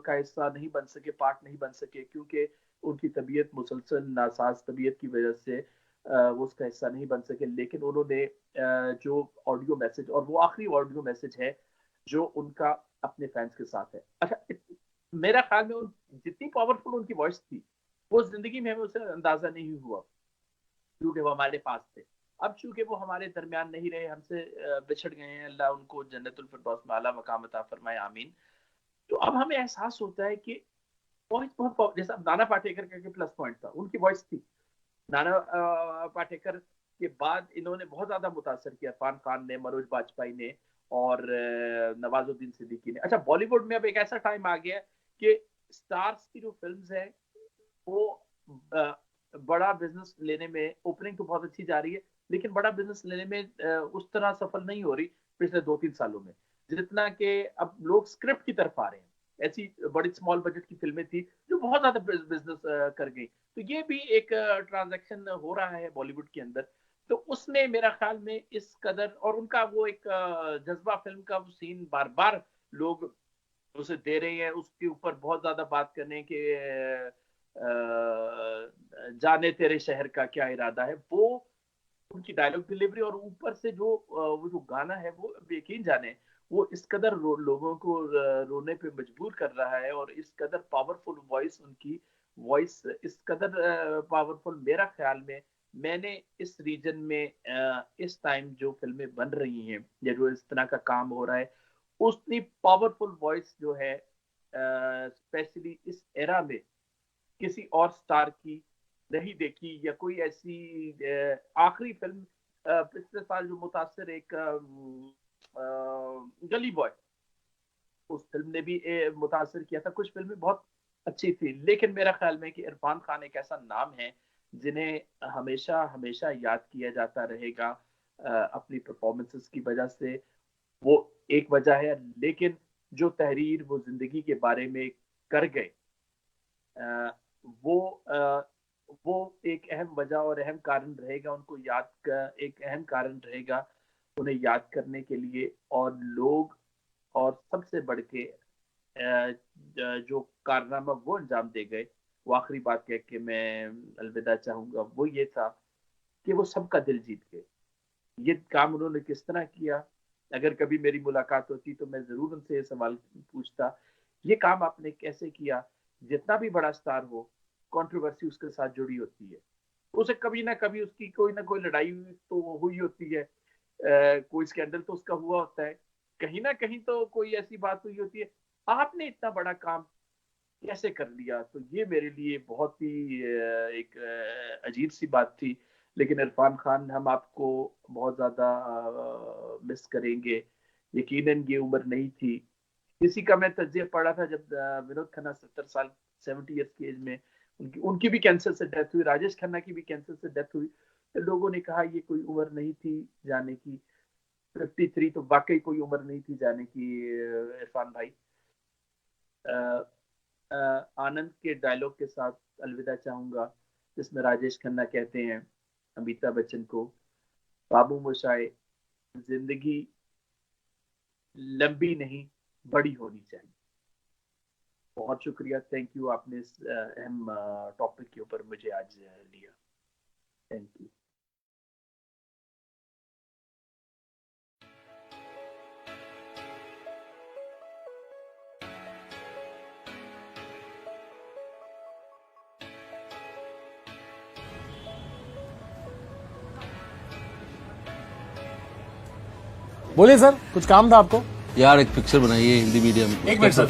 का हिस्सा नहीं बन सके, पार्ट नहीं बन सके, क्योंकि उनकी तबीयत, मुसलसल नासाज तबीयत की वजह से वो उसका हिस्सा नहीं बन सके। लेकिन उन्होंने जो ऑडियो मैसेज, और वो आखिरी ऑडियो मैसेज है जो उनका अपने फैंस के साथ है। अच्छा, मेरा ख्याल में जितनी पावरफुल उनकी वॉइस थी वो जिंदगी में हमें उसे अंदाजा नहीं हुआ, क्योंकि वो हमारे पास थे। अब चूंकि वो हमारे दरमियान नहीं रहे, हमसे बिछड़ गए हैं, अल्लाह उनको जन्नतुल फिरदौस में आला मकाम अता फरमाए, आमीन। तो अब हमें एहसास होता है कि वॉइस बहुत, जैसा नाना पाटेकर का प्लस पॉइंट था, उनकी वॉइस थी। नाना पाटेकर के बाद इन्होंने बहुत ज्यादा मुतासर किया, इरफान खान ने, मनोज बाजपेयी ने और नवाजुद्दीन सिद्दीकी ने। अच्छा, बॉलीवुड में अब एक ऐसा टाइम आ गया कि स्टार्स की जो फिल्म्स हैं वो बड़ा बिजनेस लेने में, ओपनिंग तो बहुत अच्छी जा रही है, लेकिन बड़ा बिजनेस लेने में उस तरह सफल नहीं हो रही पिछले 2-3 सालों में, जितना कि अब लोग स्क्रिप्ट की तरफ आ रहे हैं। ऐसी बड़ी स्मॉल बजट की फिल्में थी जो बहुत ज्यादा बिजनेस कर गई। तो ये भी एक ट्रांजैक्शन हो रहा है बॉलीवुड के अंदर। तो उसने मेरा ख्याल में इस कदर, और उनका वो एक जज्बा फिल्म का वो सीन बार बार लोग उसे दे रहे हैं, उसके ऊपर बहुत ज्यादा बात करने के जाने तेरे शहर का क्या इरादा है, वो उनकी डायलॉग डिलीवरी, और ऊपर से जो वो जो गाना है वो यकीन जाने वो इस कदर लोगों को रोने पे मजबूर कर रहा है, और इस कदर पावरफुल वॉइस, उनकी वॉइस इस कदर पावरफुल, मेरा ख्याल में मैंने इस रीजन में इस टाइम जो फिल्में बन रही हैं या जो इस तरह का काम हो रहा है, उतनी पावरफुल वॉइस जो है स्पेशली इस एरा में किसी और स्टार की नहीं देखी। या कोई ऐसी आखिरी फिल्म पिछले साल जो मुतासिर एक गली बॉय, उस फिल्म ने भी मुतासिर किया था। कुछ फिल्में बहुत अच्छी थी, लेकिन मेरा ख्याल में कि इरफान खान एक ऐसा नाम है जिन्हें हमेशा हमेशा याद किया जाता रहेगा अपनी परफॉर्मेंसेस की वजह से। वो एक वजह है, लेकिन जो तहरीर वो जिंदगी के बारे में कर गए, वो एक अहम वजह और अहम कारण रहेगा, उनको एक अहम कारण रहेगा उन्हें याद करने के लिए। और लोग, और सबसे बढ़ के जो कारनामा वो अंजाम दे गए, वो आखिरी बात कह के मैं अलविदा चाहूंगा, वो ये था कि वो सबका दिल जीत गए। ये काम उन्होंने किस तरह किया? अगर कभी मेरी मुलाकात होती तो मैं जरूर उनसे ये सवाल पूछता, ये काम आपने कैसे किया? जितना भी बड़ा स्टार हो, कंट्रोवर्सी उसके साथ जुड़ी होती है, उसे कभी ना कभी उसकी कोई ना कोई लड़ाई तो हुई होती है, कोई स्कैंडल तो उसका हुआ होता है, कहीं ना कहीं तो कोई ऐसी बात हुई होती है। आपने इतना बड़ा काम कैसे कर लिया? तो ये मेरे लिए बहुत ही एक अजीब सी बात थी। लेकिन इरफान खान, हम आपको बहुत ज्यादा मिस करेंगे। यकीनन ये उम्र नहीं थी। किसी का मैं तज्जिया पढ़ा था जब विनोद खन्ना 70 ईयर्स की एज में उनकी भी कैंसर से डेथ हुई, राजेश खन्ना की भी कैंसर से डेथ हुई, तो लोगों ने कहा ये कोई उम्र नहीं थी जाने की। 53 तो वाकई कोई उम्र नहीं थी जाने की इरफान भाई। आनंद के डायलॉग के साथ अलविदा चाहूंगा, जिसमें राजेश खन्ना कहते हैं अमिताभ बच्चन को, बाबू मोशाय, जिंदगी लंबी नहीं बड़ी होनी चाहिए। बहुत शुक्रिया, थैंक यू, आपने इस अहम टॉपिक के ऊपर मुझे आज लिया। Thank you. बोलिए सर, कुछ काम था आपको? यार एक पिक्चर बनाइए हिंदी मीडियम। एक मिनट सर।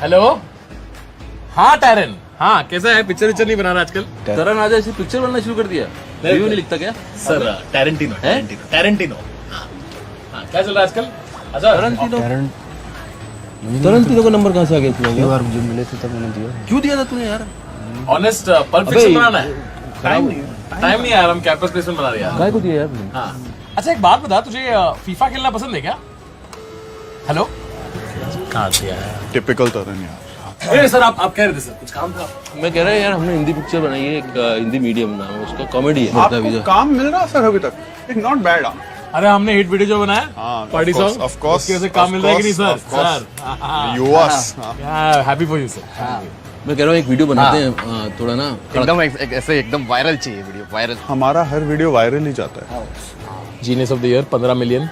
हेलो, हाँ टैरन, हाँ कैसा है? पिक्चर नहीं बना रहा आजकल? तरन आजा ऐसी पिक्चर बनना शुरू कर दिया। रिव्यू नहीं लिखता क्या सर? टैरेंटिनो। हाँ, क्या चल रहा है आजकल? तरंतिनो का नंबर कहाँ से आ गया तुम्हें? बार मुझे मिले थे तब मैंने दिया। क्यों दिया था तूने यार? ऑनेस्ट पल्प फिक्शन बनाना है। टाइम नहीं यार, हम कैंपस प्लेसमेंट बना रहे हैं। काय को दिया यार तुमने? हाँ, अच्छा एक बात बता, तुझे फीफा खेलना पसंद है क्या? हेलो, कहाँ से आया? टिपिकल तरन यार। सर आप कह रहे थे सर, कुछ काम था? मैं कह रहा है यार, हमने हिंदी पिक्चर बनाई है, एक हिंदी मीडियम नाम है उसका, कॉमेडी है। आपको काम मिल रहा सर अभी तक? It's not bad. अरे हमने हिट वीडियो जो बनाया पार्टी सॉन्ग, ऑफ कोर्स, उसके वजह से काम मिल रहा है कि नहीं sir? Sir US, happy for you sir. मैं कह रहा हूँ एक वीडियो बनाते हैं थोड़ा ना, एकदम ऐसे एकदम वायरल चाहिए वीडियो, वायरल। हमारा हर वीडियो वायरल ही जाता है। Genius of the year 15 million,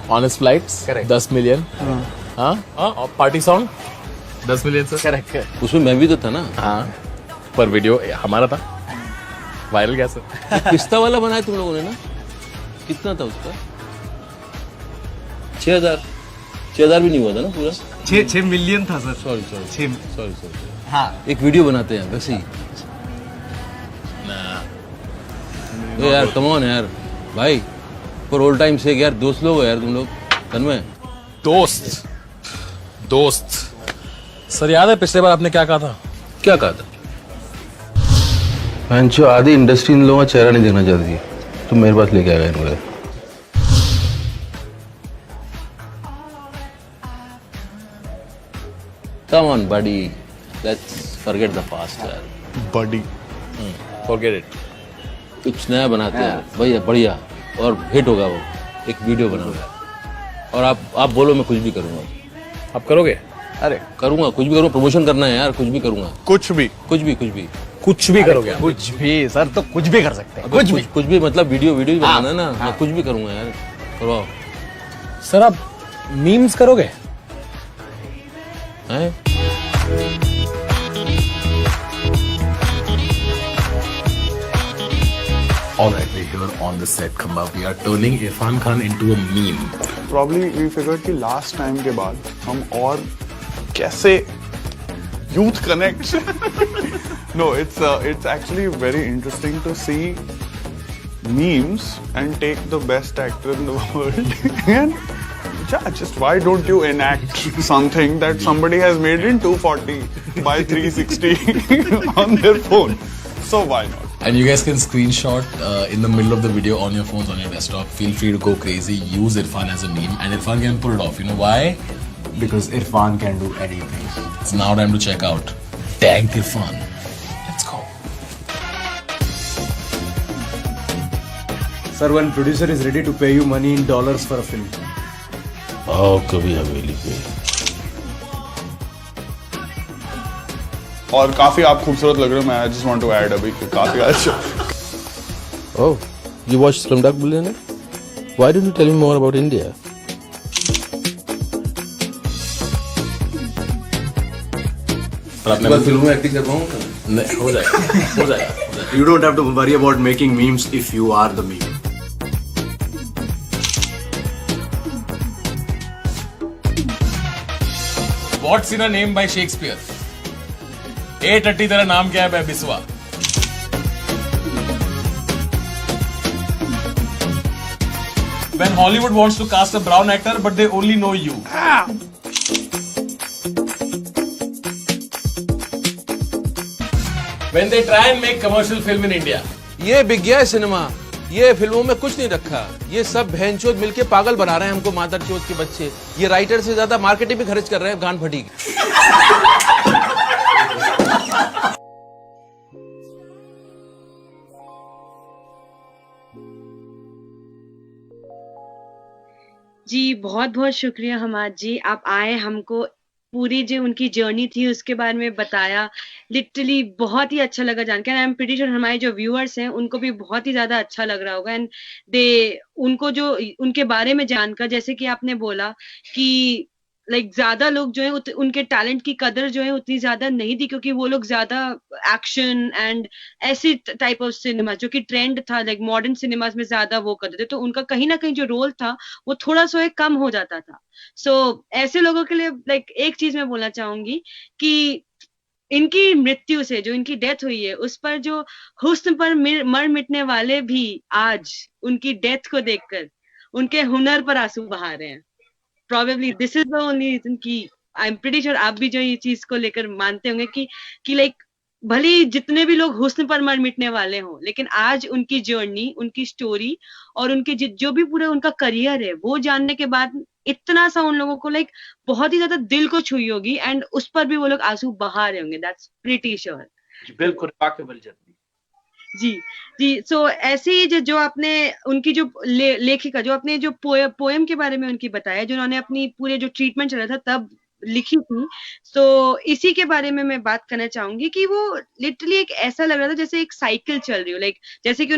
honest flights 10 million, हाँ party song 10 million sir. Correct. उसमें मैं भी तो था ना। हाँ, पर वीडियो हमारा था, वायरल क्या सर? पिस्ता वाला बनाया तुम लोगों ने ना? कितना था उसका? 6,000 भी नहीं हुआ था ना पूरा? 6 मिलियन था सर। सॉरी। हाँ, एक वीडियो बनाते हैं वैसे ही। यार कम ऑन यार भाई, फॉर ऑल टाइम से यार, दोस्त लोग हो यार तुम लोग। तन्मय दोस्त सर, याद है पिछले बार आपने क्या कहा था? क्या कहा था? जो आधी इंडस्ट्री इन लोगों का चेहरा नहीं देखना चाहती थी, तुम मेरे पास लेके आ गए मुझे। Come on, buddy. Let's forget the past, यार। बडी Forget it. कुछ नया बनाते हैं भैया, बढ़िया, और हिट होगा वो। एक वीडियो बनाओ और आप बोलो, मैं कुछ भी करूंगा। आप करोगे? अरे करूंगा, कुछ भी करूंगा, प्रमोशन करना है यार, कुछ भी करूंगा। कुछ भी करोगे? कुछ भी सर, तो कुछ भी कर सकते हैं। कुछ भी मतलब वीडियो बनाना है ना, मैं कुछ भी करूंगा यार, करवाओ। सर आप मीम्स करोगे? हैं? Alright, we're here on the set, Khamba. We are turning Irfan Khan into a meme. Probably we figured कि लास्ट टाइम के बाद हम और कैसे youth connect. No, it's actually very interesting to see memes and take the best actor in the world and yeah, just why don't you enact something that somebody has made in 240 by 360 on their phone? So why not? And you guys can screenshot in the middle of the video on your phones, on your desktop. Feel free to go crazy. Use Irfan as a meme, and Irfan can pull it off. You know why? Because Irfan can do anything. It's now time to check out Tank Irfan. Let's go. Sir, one producer is ready to pay you money in dollars for a film. आओ कभी हवेली पे. और काफी आप खूबसूरत लग रहे हो. मैं I just want to add अभी कि काफी अच्छा. Oh, you watched Slumdog Millionaire? Why don't you tell me more about India? मैं फिल्मों में एक्टिंग कर पाऊंगा? नहीं, हो जाएगा. You don't have to worry about making memes if you are the meme. What's in a name by Shakespeare? ए टट्टी तेरा नाम क्या है बे Biswa? When Hollywood wants to cast a brown actor, but they only know you. When they try and make commercial film in India. ये बिक गया है cinema. ये फिल्मों में कुछ नहीं रखा. ये सब बहनचोद मिलके पागल बना रहे हैं हमको, मादरचोद के बच्चे. ये राइटर से ज्यादा मार्केटिंग पे खर्च कर रहे हैं गान फटी. जी बहुत बहुत शुक्रिया हमाद जी, आप आए, हमको पूरी जो उनकी जर्नी थी उसके बारे में बताया. लिटरली बहुत ही अच्छा लगा जानकर. आई एम प्रीटी श्योर हमारे जो व्यूअर्स हैं उनको भी बहुत ही ज्यादा अच्छा लग रहा होगा. एंड उनको जो उनके बारे में जानकर, जैसे कि आपने बोला कि ज्यादा लोग जो है उनके टैलेंट की कदर जो है उतनी ज्यादा नहीं थी, क्योंकि वो लोग ज्यादा एक्शन एंड ऐसी टाइप ऑफ सिनेमा जो कि ट्रेंड था, मॉडर्न सिनेमाज में ज्यादा वो करते थे, तो उनका कहीं ना कहीं जो रोल था वो थोड़ा सा कम हो जाता था. सो ऐसे लोगों के लिए एक चीज मैं बोलना चाहूंगी कि इनकी मृत्यु से, जो इनकी डेथ हुई है, उस पर जो हुस्न पर मर मिटने वाले भी आज उनकी डेथ को देखकर उनके हुनर पर आंसू बहा रहे हैं. Probably this is the only reason कि I'm pretty sure आप भी जो ये चीज को लेकर मानते होंगे कि भले जितने भी लोग हुस्न पर मर मिटने वाले हों, लेकिन आज उनकी जर्नी, उनकी स्टोरी और उनके जो भी पूरा उनका करियर है वो जानने के बाद इतना सा उन लोगों को बहुत ही ज्यादा दिल को छुई होगी एंड उस पर भी वो लोग आंसू बहा रहे होंगे. That's pretty sure. बिल्कुल रिमार्केबल जर्नी. जी. सो ऐसे ही जो आपने उनकी जो लेखिका, जो आपने जो पोएम के बारे में उनकी बताया, जो उन्होंने अपनी पूरे जो ट्रीटमेंट चल रहा था तब लिखी थी, तो इसी के बारे में मैं बात करना चाहूंगी कि वो लिटरली ऐसा लग रहा था जैसे एक साइकिल चल रही हो. जैसे कि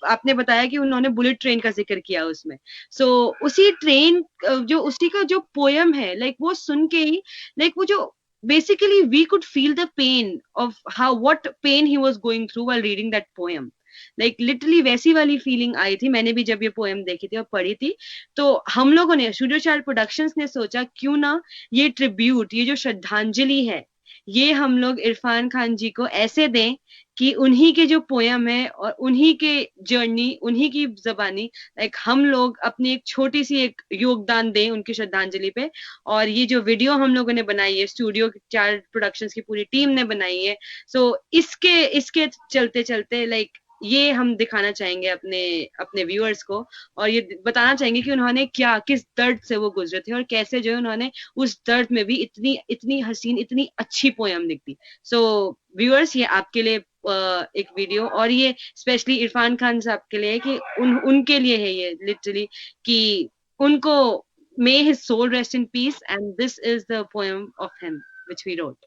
आपने बताया कि उन्होंने बुलेट ट्रेन का जिक्र किया उसमें. सो उसी ट्रेन उसी का जो पोएम है, वो सुन के ही वो जो basically we could feel the pain of what pain he was going through while reading that poem. Literally वैसी वाली फीलिंग आई थी मैंने भी जब ये पोएम देखी थी और पढ़ी थी. तो हम लोगों ने, स्टूडियो चार्ट प्रोडक्शंस ने सोचा क्यों ना ये ट्रिब्यूट, ये जो श्रद्धांजलि है, ये हम लोग इरफान खान जी को ऐसे दें कि उन्हीं के जो पोएम है और उन्हीं के जर्नी, उन्हीं की जबानी हम लोग अपनी एक छोटी सी एक योगदान दें उनकी श्रद्धांजलि पे. और ये जो वीडियो हम लोगों ने बनाई है, स्टूडियो चार्ट प्रोडक्शंस की पूरी टीम ने बनाई है, सो इसके चलते चलते ये हम दिखाना चाहेंगे अपने व्यूअर्स को, और ये बताना चाहेंगे कि उन्होंने किस दर्द से वो गुजरे थे और कैसे जो है उन्होंने उस दर्द में भी इतनी हसीन, इतनी अच्छी पोएम लिख दी. सो व्यूअर्स, ये आपके लिए एक वीडियो, और ये स्पेशली इरफान खान साहब के लिए कि उनके लिए है ये लिटरली, कि उनको may his soul rest in peace, and this is the poem of him which we wrote.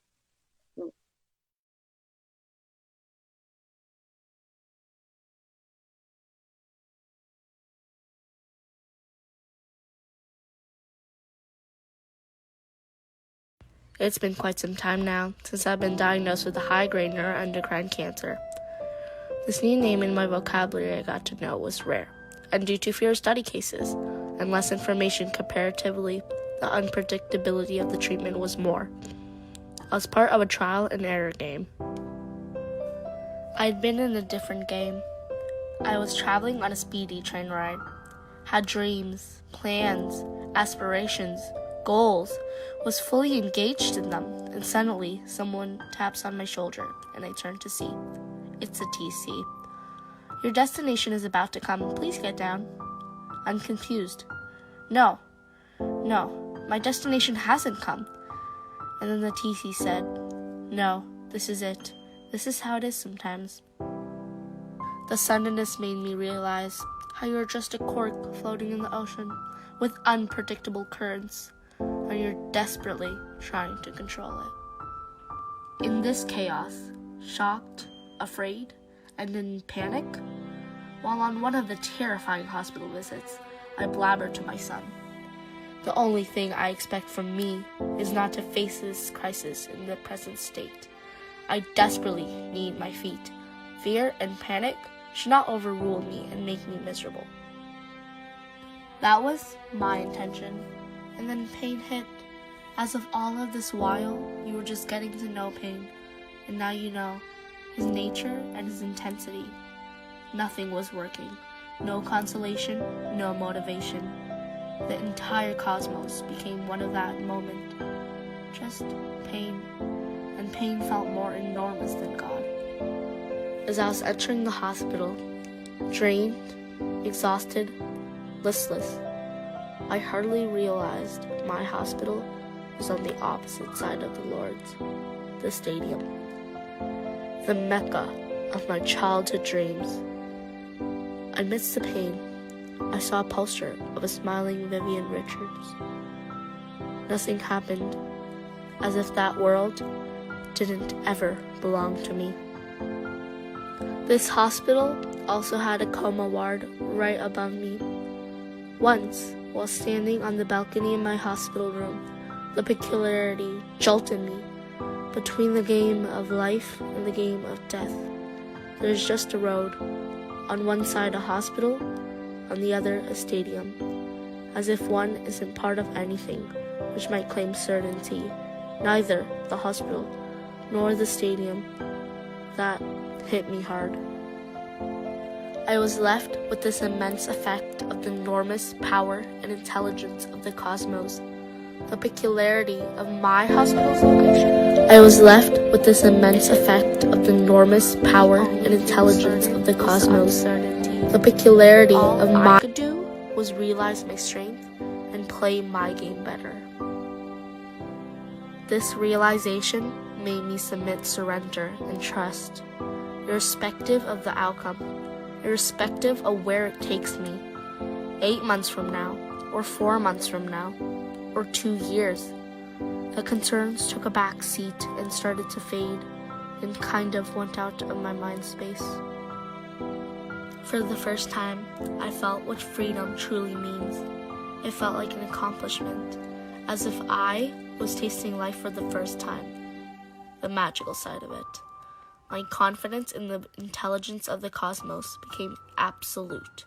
It's been quite some time now since I've been diagnosed with a high-grade neuroendocrine cancer. This new name in my vocabulary I got to know was rare, and due to fewer study cases and less information comparatively, the unpredictability of the treatment was more. I was part of a trial and error game. I'd been in a different game. I was traveling on a speedy train ride, had dreams, plans, aspirations, goals, was fully engaged in them, and suddenly someone taps on my shoulder and I turn to see. It's a TC. Your destination is about to come. Please get down. I'm confused. No, my destination hasn't come. And then the TC said, no, This is it. This is how it is sometimes. The suddenness made me realize how you're just a cork floating in the ocean with unpredictable currents, and you're desperately trying to control it. In this chaos, shocked, afraid, and in panic, while on one of the terrifying hospital visits, I blabbered to my son. The only thing I expect from me is not to face this crisis in the present state. I desperately need my feet. Fear and panic should not overrule me and make me miserable. That was my intention, and then pain hit. As of all of this while, you were just getting to know pain, and now you know his nature and his intensity. Nothing was working. No consolation, no motivation. The entire cosmos became one of that moment. Just pain. And pain felt more enormous than God. As I was entering the hospital, drained, exhausted, listless, I hardly realized my hospital was on the opposite side of the Lord's, the stadium, the Mecca of my childhood dreams. Amidst the pain, I saw a poster of a smiling Vivian Richards. Nothing happened, as if that world didn't ever belong to me. This hospital also had a coma ward right above me. Once, while standing on the balcony in my hospital room, the peculiarity jolted me. Between the game of life and the game of death, there's just a road. On one side a hospital, on the other a stadium, as if one isn't part of anything which might claim certainty, neither the hospital nor the stadium. That hit me hard. I was left with this immense effect of the enormous power and intelligence of the cosmos, the peculiarity of my hospital's location. I was left with this immense effect of the enormous power and intelligence of the cosmos. The peculiarity of my could do was realize my strength and play my game better. This realization made me submit, surrender, and trust, irrespective of the outcome, irrespective of where it takes me, 8 months from now, or 4 months from now, or 2 years. The concerns took a back seat and started to fade, and kind of went out of my mind space. For the first time, I felt what freedom truly means. It felt like an accomplishment, as if I was tasting life for the first time. The magical side of it. My confidence in the intelligence of the cosmos became absolute.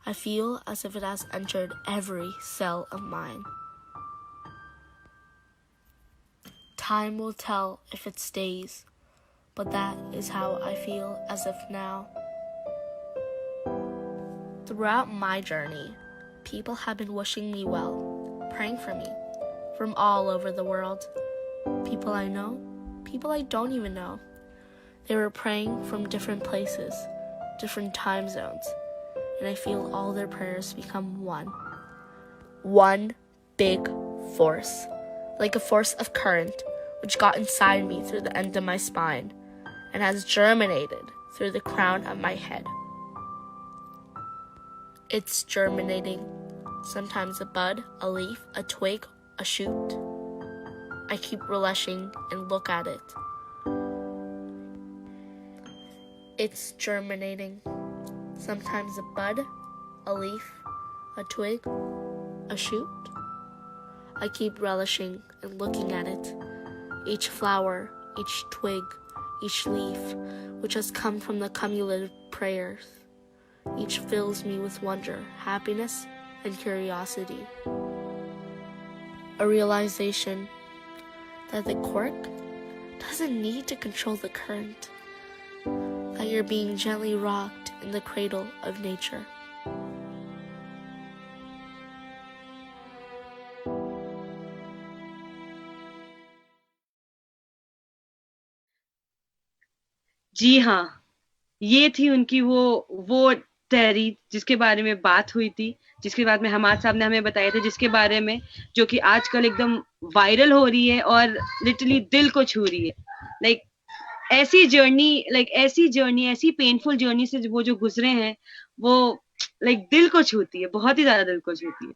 I feel as if it has entered every cell of mine. Time will tell if it stays, but that is how I feel as of now. Throughout my journey, people have been wishing me well, praying for me, from all over the world. People I know, people I don't even know. They were praying from different places, different time zones, and I feel all their prayers become one. One big force, like a force of current, which got inside me through the end of my spine and has germinated through the crown of my head. It's germinating, sometimes a bud, a leaf, a twig, a shoot. I keep relishing and look at it. It's germinating, sometimes a bud, a leaf, a twig, a shoot. I keep relishing and looking at it. Each flower, each twig, each leaf, which has come from the cumulative prayers. Each fills me with wonder, happiness, and curiosity. A realization that the cork doesn't need to control the current, that you're being gently rocked in the cradle of nature. जी हाँ, ये थी उनकी वो तहरीर जिसके बारे में बात हुई थी, जिसके बाद में हमाद साहब ने हमें बताया था, जिसके बारे में जो कि आजकल एकदम वायरल हो रही है और लिटरली दिल को छू रही है. लाइक ऐसी जर्नी ऐसी पेनफुल जर्नी से वो जो गुजरे हैं, वो दिल को छूती है, बहुत ही ज्यादा दिल को छूती है.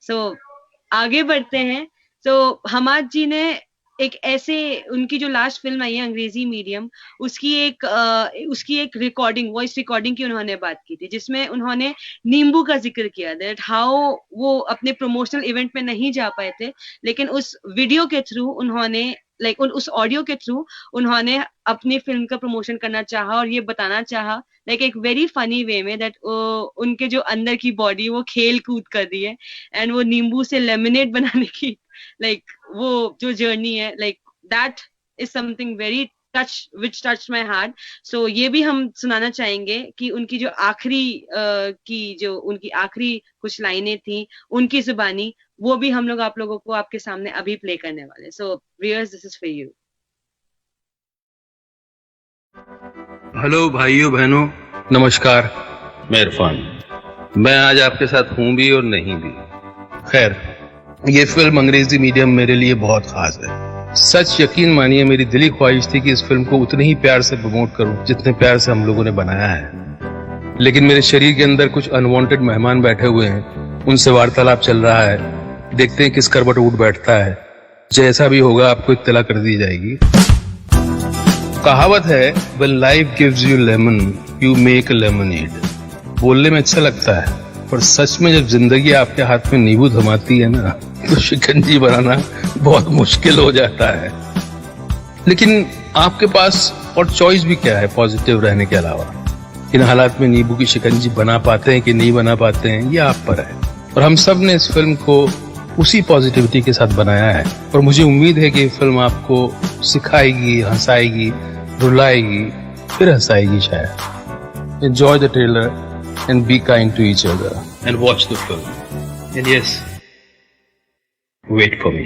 सो आगे बढ़ते हैं. तो हमाद जी ने एक ऐसे, उनकी जो लास्ट फिल्म आई है अंग्रेजी मीडियम, उसकी एक रिकॉर्डिंग, वॉइस रिकॉर्डिंग की उन्होंने बात की थी, जिसमें उन्होंने नींबू का जिक्र किया, दैट हाउ वो अपने प्रमोशनल इवेंट में नहीं जा पाए थे, लेकिन उस वीडियो के थ्रू उन्होंने उस ऑडियो के थ्रू उन्होंने अपनी फिल्म का प्रमोशन करना चाहा और ये बताना चाहा एक वेरी फनी वे में, दैट उनके जो अंदर की बॉडी वो खेल कूद कर रही है, एंड वो नींबू से लेमनेड बनाने की वो जो जर्नी है, that is something very which touched my heart. So ये भी हम सुनाना चाहेंगे कि उनकी जो उनकी आखिरी कुछ लाइनें थी उनकी जुबानी, वो भी हम लोग आप लोगों को आपके सामने अभी प्ले करने वाले. So viewers, this is for you. Hello भाइयों बहनों, नमस्कार. मैं इरफान. मैं आज आपके साथ हूं भी और नहीं भी. खैर, ये फिल्म अंग्रेजी मीडियम मेरे लिए बहुत खास है. सच यकीन मानिए, मेरी दिली ख्वाहिश थी कि इस फिल्म को उतने ही प्यार से प्रमोट करूं जितने प्यार से हम लोगों ने बनाया है. लेकिन मेरे शरीर के अंदर कुछ अनवांटेड मेहमान बैठे हुए हैं, उनसे वार्तालाप चल रहा है. देखते हैं किस करवट उठ बैठता है. जैसा भी होगा आपको इत्तला कर दी जाएगी. कहावत है, when life gives you lemon, you make a lemonade. बोलने में अच्छा लगता है, पर सच में जब जिंदगी आपके हाथ में नींबू थमाती है ना, तो शिकंजी बनाना बहुत मुश्किल हो जाता है. लेकिन आपके पास और चॉइस भी क्या है पॉजिटिव रहने के अलावा. इन हालात में नींबू की शिकंजी बना पाते हैं कि नहीं बना पाते हैं, ये आप पर है. और हम सब ने इस फिल्म को उसी पॉजिटिविटी के साथ बनाया है. और मुझे उम्मीद है कि ये फिल्म आपको सिखाएगी, हंसाएगी, रुलाएगी, फिर हंसाएगी शायद. Enjoy the trailer and be kind to each other and watch the film. And yes, wait for me.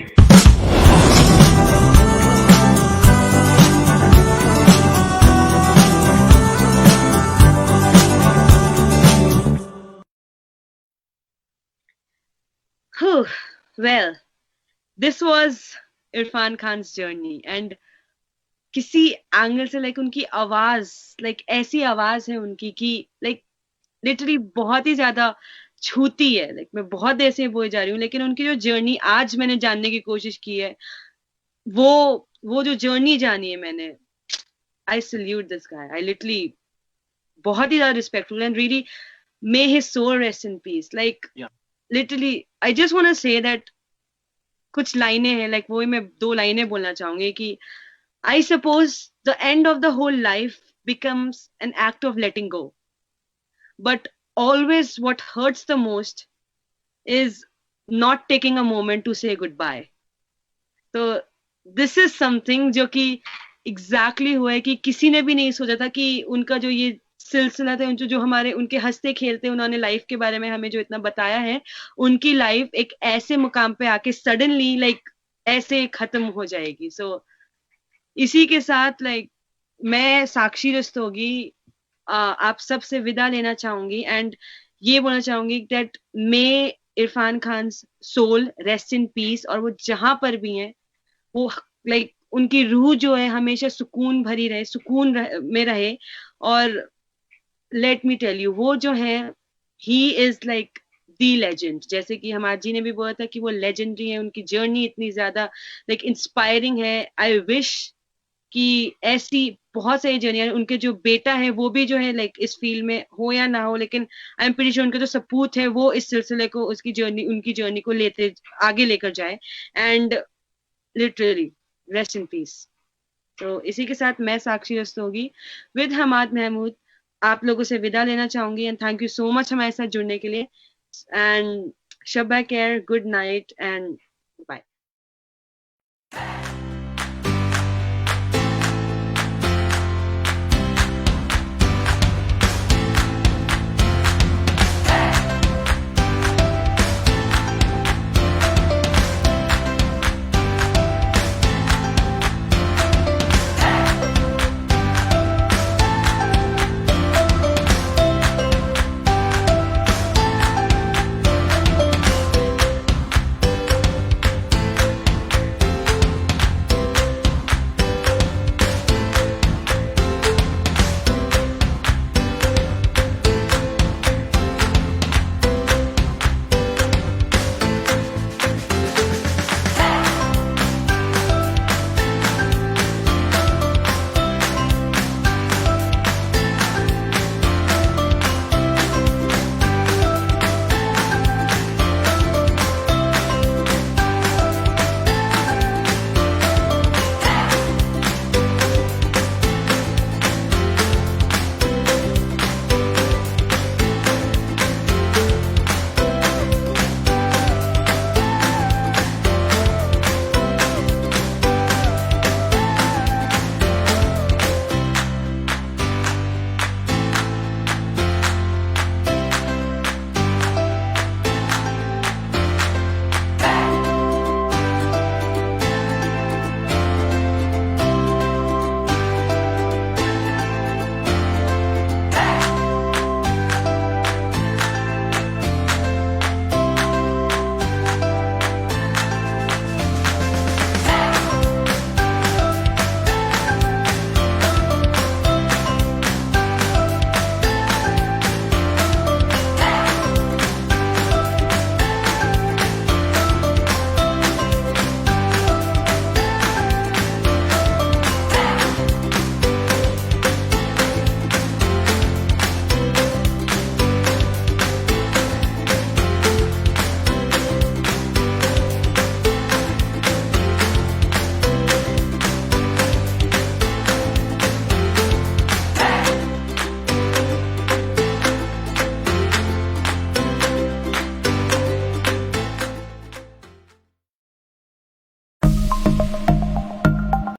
Well, this was Irfan Khan's journey, and किसी एंगल से उनकी आवाज, ऐसी आवाज है उनकी कि लिटरली बहुत ही ज्यादा छूती है. मैं बहुत देर से बोल जा रही हूँ, लेकिन उनकी जो जर्नी आज मैंने जानने की कोशिश की है, वो जो जर्नी जानी है मैंने, I salute this guy. I literally बहुत ही ज्यादा respectful and really may his soul rest in peace. Literally I just want to say that कुछ लाइनें हैं, वो मैं 2 लाइनें बोलना चाहूंगी कि I suppose the end of the whole life becomes an act of letting go. But always what hurts the most is not taking a moment to say goodbye. So this is something जो कि exactly हुआ है कि किसी ने भी नहीं सोचा था कि उनका जो ये सिलसिला था, जो हमारे उनके हंसते खेलते उन्होंने लाइफ के बारे में हमें जो इतना बताया है, उनकी लाइफ एक ऐसे मुकाम पे आके सडनली ऐसे खत्म हो जाएगी. So इसी के साथ मैं साक्षी रस्तोगी आप सब से विदा लेना चाहूंगी एंड ये बोलना चाहूंगी that may Irfan Khan soul rest in peace. और वो जहां पर भी हैं, वो उनकी रूह जो है हमेशा सुकून भरी रहे, सुकून में रहे. और लेट मी टेल यू, वो जो है ही इज दी लेजेंड. जैसे कि हमारे जी ने भी बोला था कि वो लेजेंडरी है, उनकी जर्नी इतनी ज्यादा इंस्पायरिंग है. आई विश कि ऐसी बहुत सारी जर्नी, उनके जो बेटा है वो भी जो है इस फील्ड में हो या ना हो, लेकिन आई एम प्रीटी श्योर उनके जो सपूत है वो इस सिलसिले को, उनकी जर्नी को आगे लेकर जाए. And literally rest in piece. तो इसी के साथ मैं साक्षी रस्तोगी विद हमाद महमूद आप लोगों से विदा लेना चाहूंगी. And thank you so much हमारे साथ जुड़ने के लिए. एंड शब्बा खैर, गुड नाइट एंड